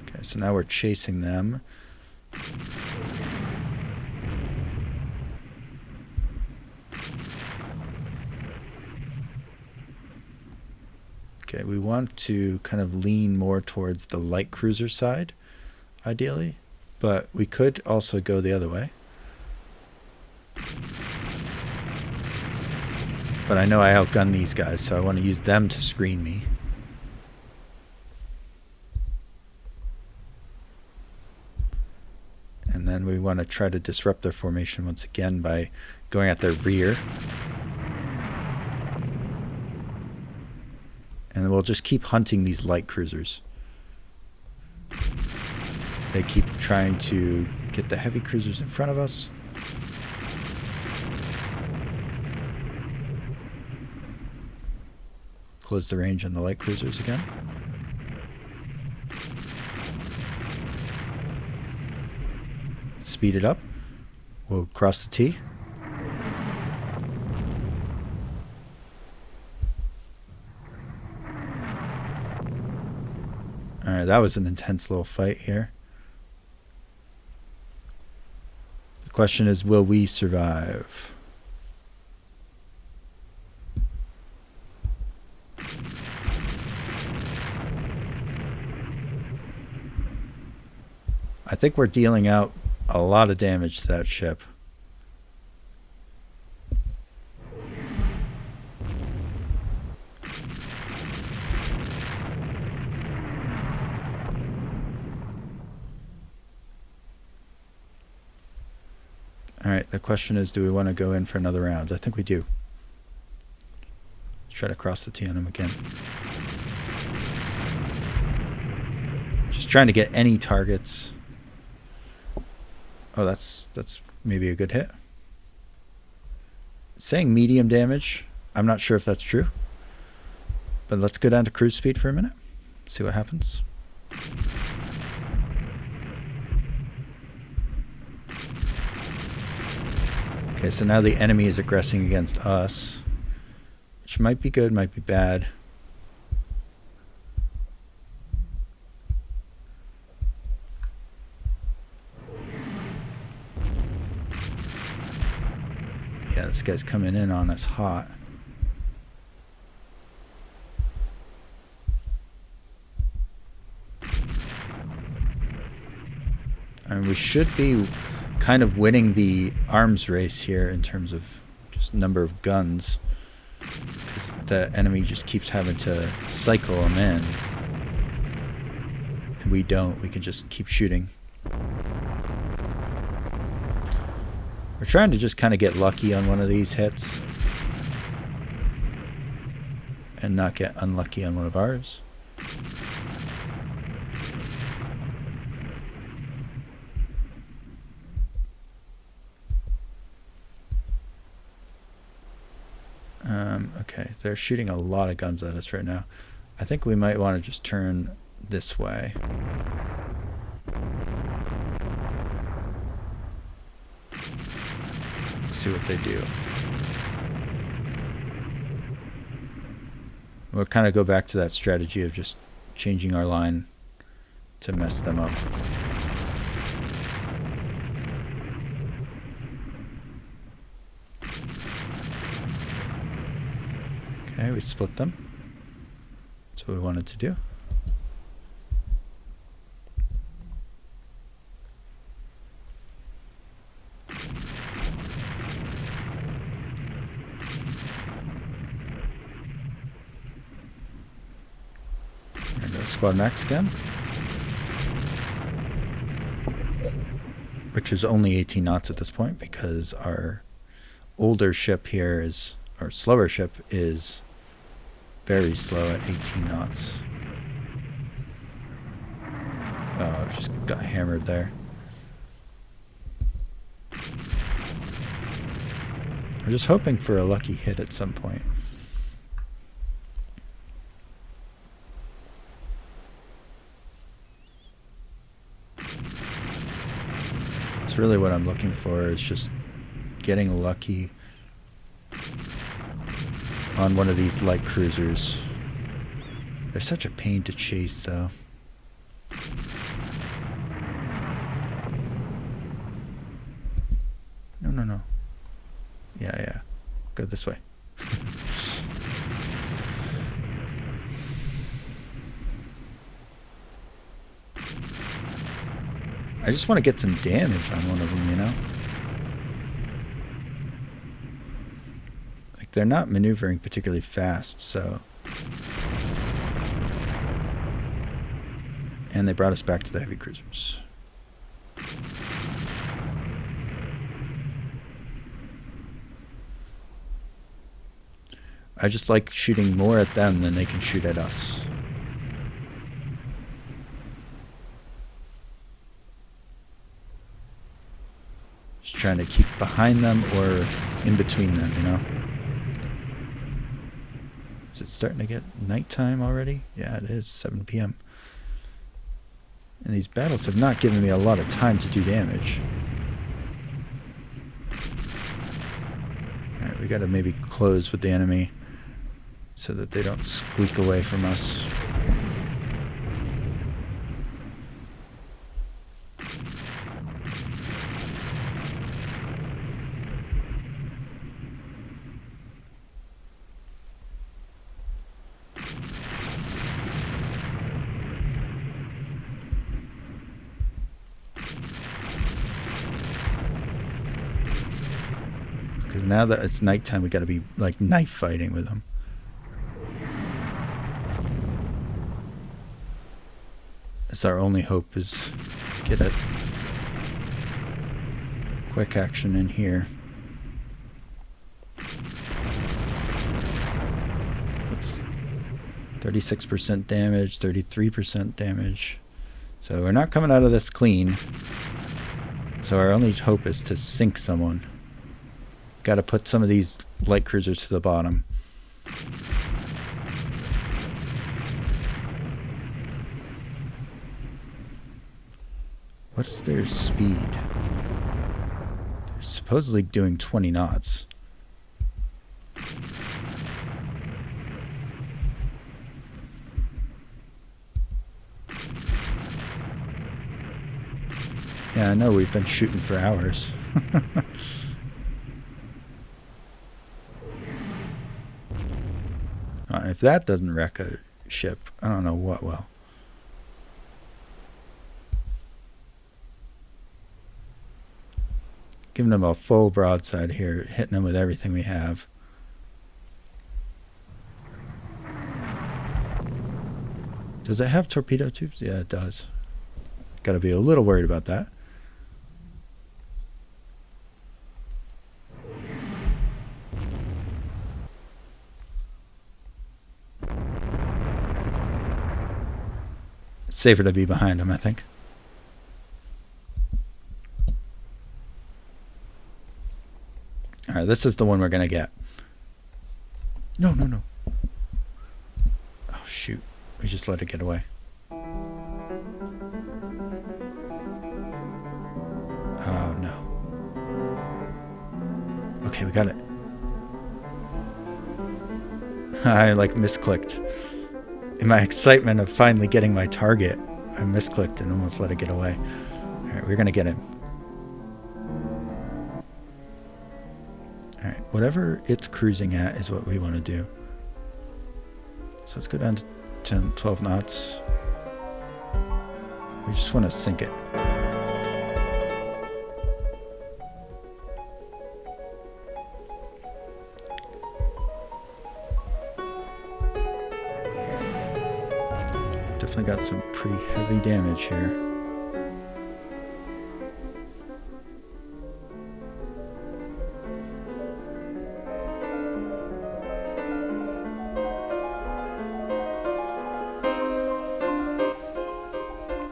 Okay, so now we're chasing them. Okay, we want to kind of lean more towards the light cruiser side, ideally, but we could also go the other way. But I know I outgun these guys, so I want to use them to screen me. And then we want to try to disrupt their formation once again by going at their rear. And we'll just keep hunting these light cruisers. They keep trying to get the heavy cruisers in front of us. close the range on the light cruisers again. Speed it up. We'll cross the T. Alright, that was an intense little fight here. The question is, will we survive? I think we're dealing out a lot of damage to that ship. Alright, the question is, do we want to go in for another round? I think we do. Let's try to cross the T on him again. Just trying to get any targets. Oh, that's maybe a good hit. It's saying medium damage. I'm not sure if that's true. But let's go down to cruise speed for a minute. See what happens. Okay, so now the enemy is aggressing against us, which might be good, might be bad. Yeah, this guy's coming in on us hot. And we should be kind of winning the arms race here in terms of just number of guns, because the enemy just keeps having to cycle them in, and we don't. We can just keep shooting. We're trying to just kind of get lucky on one of these hits and not get unlucky on one of ours. Okay, they're shooting a lot of guns at us right now. I think we might want to just turn this way. See what they do. We'll kind of go back to that strategy of just changing our line to mess them up. Okay, we split them. That's what we wanted to do. There goes Squad Max again, which is only 18 knots at this point because our older ship here is, our slower ship is very slow at 18 knots. Oh, just got hammered there. I'm just hoping for a lucky hit at some point. It's really what I'm looking for, is just getting lucky on one of these light cruisers. They're such a pain to chase, though. No. Yeah. Go this way. I just want to get some damage on one of them, you know? Like, they're not maneuvering particularly fast, so... And they brought us back to the heavy cruisers. I just like shooting more at them than they can shoot at us. Just trying to keep behind them or in between them, you know? Is it starting to get nighttime already? Yeah, it is, 7 p.m. And these battles have not given me a lot of time to do damage. Alright, we gotta maybe close with the enemy so that they don't squeak away from us. Because now that it's nighttime, we gotta be like knife fighting with them. That's our only hope, is get a quick action in here. What's 36% damage, 33% damage. So we're not coming out of this clean. So our only hope is to sink someone. Got to put some of these light cruisers to the bottom. What's their speed? They're supposedly doing 20 knots. Yeah, I know, we've been shooting for hours. If that doesn't wreck a ship, I don't know what will. Giving them a full broadside here, hitting them with everything we have. Does it have torpedo tubes? Yeah, it does. Got to be a little worried about that. It's safer to be behind them, I think. Alright, this is the one we're going to get. No, no, no. Oh, shoot. We just let it get away. Oh, no. Okay, we got it. I, like, misclicked. In my excitement of finally getting my target, I misclicked and almost let it get away. Alright, we're going to get him. Alright, whatever it's cruising at is what we want to do. So let's go down to 10, 12 knots. We just want to sink it. Definitely got some pretty heavy damage here.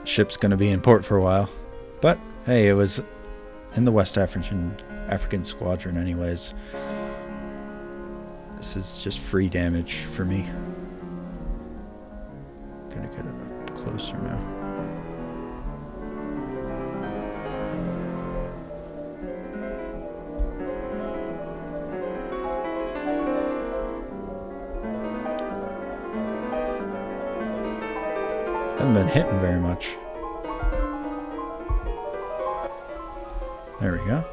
Ship's going to be in port for a while, but hey, it was in the West African Squadron anyways. This is just free damage for me. Gonna get it up closer now. Haven't been hitting very much. There we go.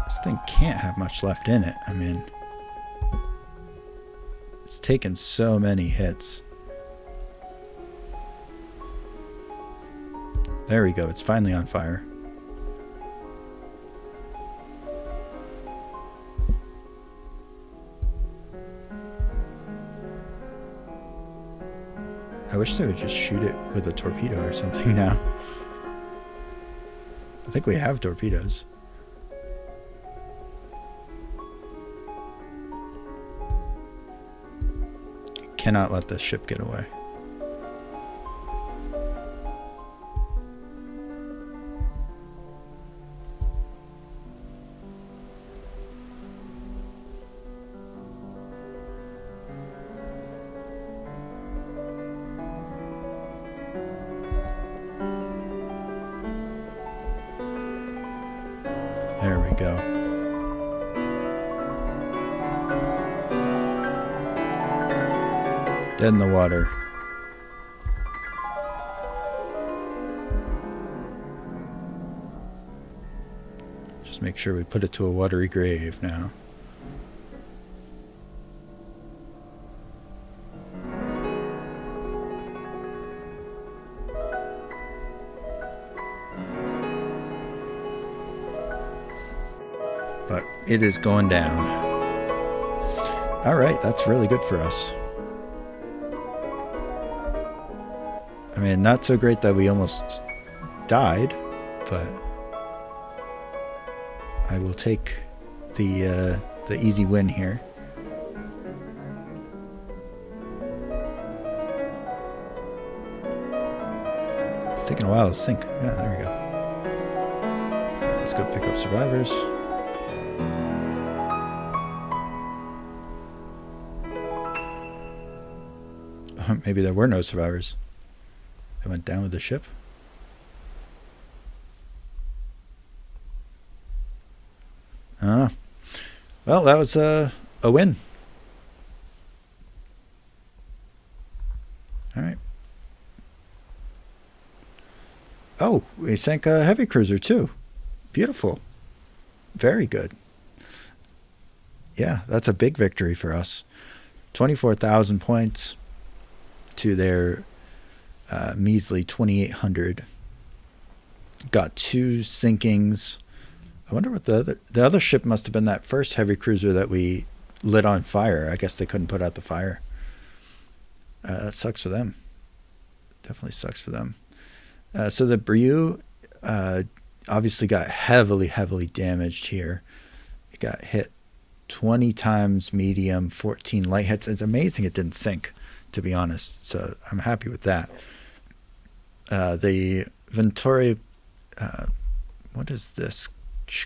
This thing can't have much left in it. I mean, it's taken so many hits. There we go. It's finally on fire. I wish they would just shoot it with a torpedo or something now. I think we have torpedoes. You cannot let the ship get away. Dead in the water. Just make sure we put it to a watery grave now. But it is going down. Alright, that's really good for us. I mean, not so great that we almost died, but I will take the easy win here. It's taking a while to sink. Yeah, there we go. Let's go pick up survivors. Maybe there were no survivors. They went down with the ship. I don't know. Well, that was a win. All right. Oh, we sank a heavy cruiser too. Beautiful. Very good. Yeah, that's a big victory for us. 24,000 points to their measly 2,800. Got 2 sinkings. I wonder what the other ship must have been that first heavy cruiser that we lit on fire. I guess they couldn't put out the fire. That sucks for them. Definitely sucks for them. So the Brew obviously got heavily damaged here. It got hit 20 times medium, 14 light hits. It's amazing it didn't sink, to be honest. So I'm happy with that. The Venturi, what is this?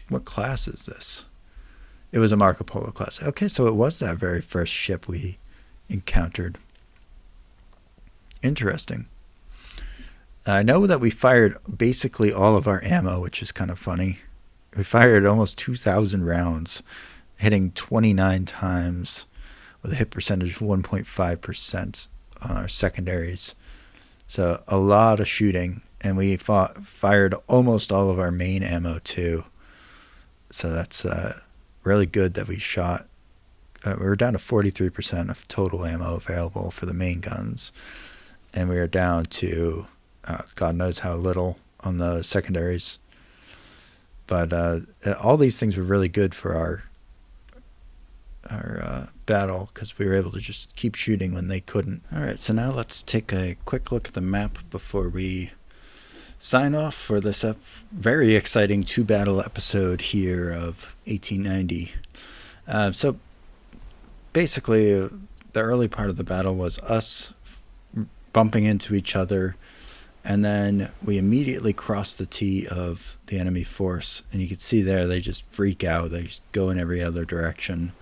What class is this? It was a Marco Polo class. Okay, so it was that very first ship we encountered. Interesting. I know that we fired basically all of our ammo, which is kind of funny. We fired almost 2,000 rounds, hitting 29 times with a hit percentage of 1.5% on our secondaries. So a lot of shooting, and we fired almost all of our main ammo too. So that's really good that we shot. We were down to 43% of total ammo available for the main guns, and we are down to God knows how little on the secondaries. But all these things were really good for our battle, because we were able to just keep shooting when they couldn't. All right, so now let's take a quick look at the map before we sign off for this very exciting 2-battle episode here of 1890. So basically, the early part of the battle was us bumping into each other, and then we immediately crossed the T of the enemy force, and you can see there they just freak out. They just go in every other direction,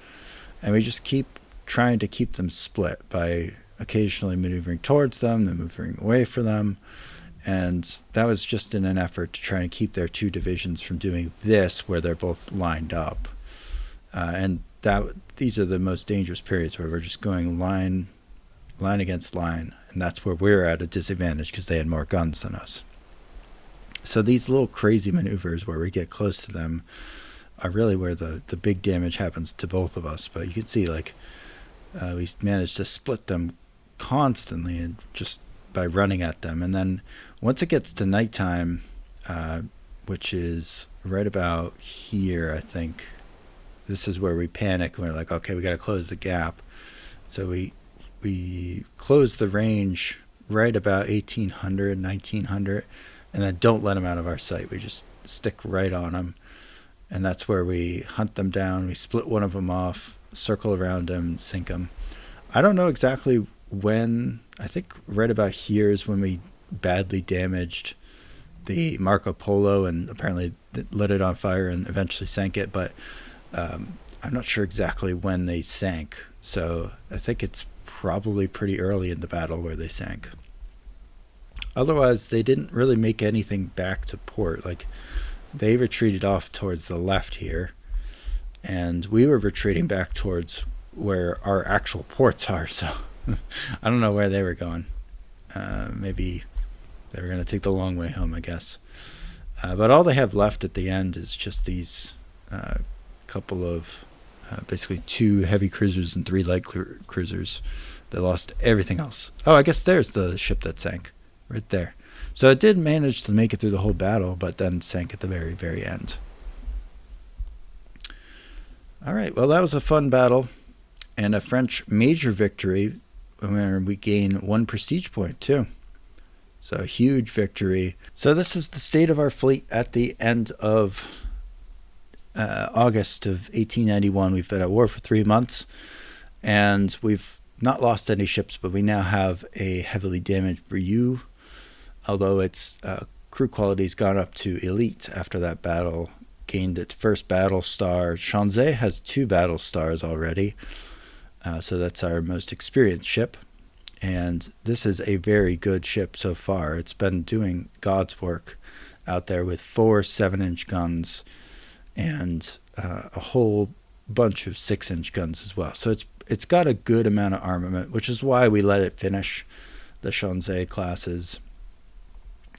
and we just keep trying to keep them split by occasionally maneuvering towards them and moving away from them. And that was just in an effort to try and keep their 2 divisions from doing this, where they're both lined up. And these are the most dangerous periods, where we're just going line against line, and that's where we're at a disadvantage because they had more guns than us. So these little crazy maneuvers where we get close to them are really where the big damage happens to both of us. But you can see, like, we managed to split them constantly, and just by running at them. And then once it gets to nighttime, which is right about here, I think, this is where we panic, and we're like, okay, we got to close the gap. So we close the range right about 1,800, 1,900, and then don't let them out of our sight. We just stick right on them, and that's where we hunt them down. We split one of them off, circle around them, and sink them. I don't know exactly when. I think right about here is when we badly damaged the Marco Polo and apparently lit it on fire and eventually sank it, but I'm not sure exactly when they sank. So I think it's probably pretty early in the battle where they sank. Otherwise, they didn't really make anything back to port. Like, they retreated off towards the left here, and we were retreating back towards where our actual ports are. So I don't know where they were going. Maybe they were going to take the long way home, I guess. But all they have left at the end is just these couple of basically 2 heavy cruisers and 3 light cruisers. They lost everything else. Oh, I guess there's the ship that sank right there. So it did manage to make it through the whole battle, but then sank at the very, very end. All right, well, that was a fun battle and a French major victory where we gain 1 prestige point too. So a huge victory. So this is the state of our fleet at the end of August of 1891. We've been at war for 3 months, and we've not lost any ships, but we now have a heavily damaged Brieux, although its crew quality has gone up to elite after that battle, gained its first battle star. Chanzy has 2 battle stars already, so that's our most experienced ship. And this is a very good ship so far. It's been doing God's work out there with 4 7-inch guns and a whole bunch of 6-inch guns as well. So it's got a good amount of armament, which is why we let it finish the Chanzy classes.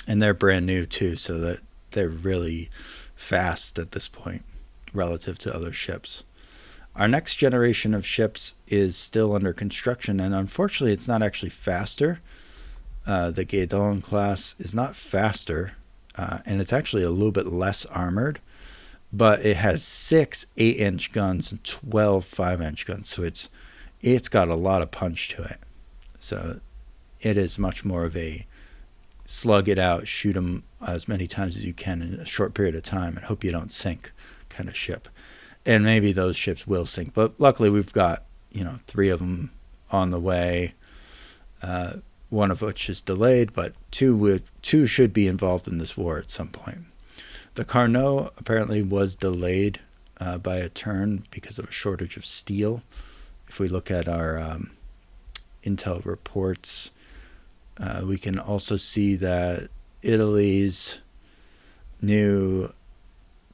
And they're brand new too, so that they're really fast at this point relative to other ships. Our next generation of ships is still under construction, and unfortunately it's not actually faster. The Guédon class is not faster, and it's actually a little bit less armored, but it has 6 8-inch guns and 12 5-inch guns, so it's got a lot of punch to it. So it is much more of a slug it out, shoot them as many times as you can in a short period of time and hope you don't sink kind of ship. And maybe those ships will sink, but luckily we've got 3 of them on the way, one of which is delayed, but two should be involved in this war at some point. The Carnot apparently was delayed by a turn because of a shortage of steel. If we look at our intel reports, we can also see that Italy's new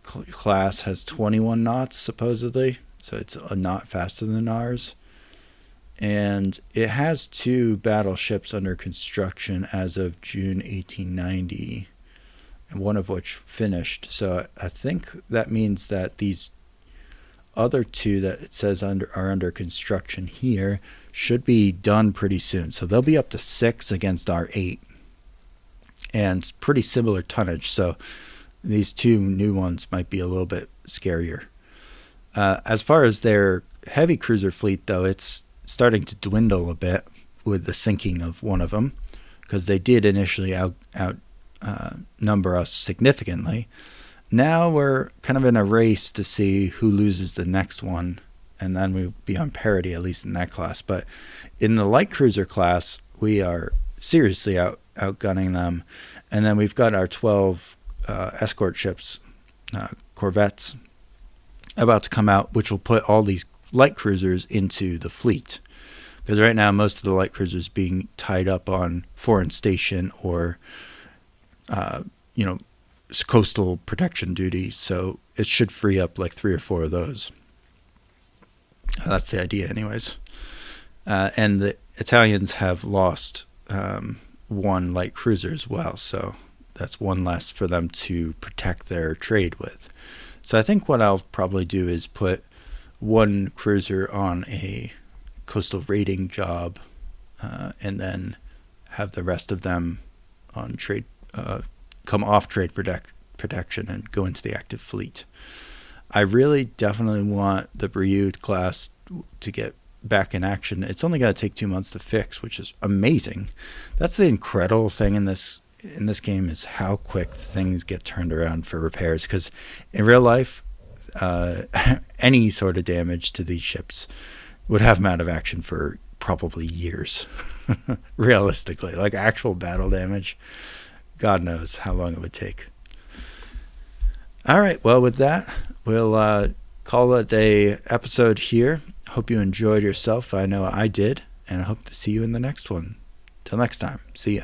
class has 21 knots supposedly, so it's a knot faster than ours, and it has 2 battleships under construction as of June 1890, and one of which finished. So I think that means that these other 2 that it says are under construction here should be done pretty soon, so they'll be up to 6 against our 8, and pretty similar tonnage, so these 2 new ones might be a little bit scarier. As far as their heavy cruiser fleet, though, it's starting to dwindle a bit with the sinking of one of them, because they did initially outnumber us significantly. Now we're kind of in a race to see who loses the next one, and then we'll be on parity, at least in that class. But in the light cruiser class, we are seriously outgunning them. And then we've got our 12 escort ships, corvettes, about to come out, which will put all these light cruisers into the fleet. Because right now, most of the light cruisers being tied up on foreign station or, coastal protection duty. So it should free up like 3 or 4 of those. That's the idea, anyways. And the Italians have lost 1 light cruiser as well, so that's 1 less for them to protect their trade with. So I think what I'll probably do is put 1 cruiser on a coastal raiding job, and then have the rest of them on trade, come off trade protection and go into the active fleet. I really definitely want the Brieux class to get back in action. It's only going to take 2 months to fix, which is amazing. That's the incredible thing in this game, is how quick things get turned around for repairs, because in real life, any sort of damage to these ships would have them out of action for probably years. Realistically, like actual battle damage, God knows how long it would take. All right, well, with that, we'll call it a episode here. Hope you enjoyed yourself. I know I did, and I hope to see you in the next one. Till next time, see ya.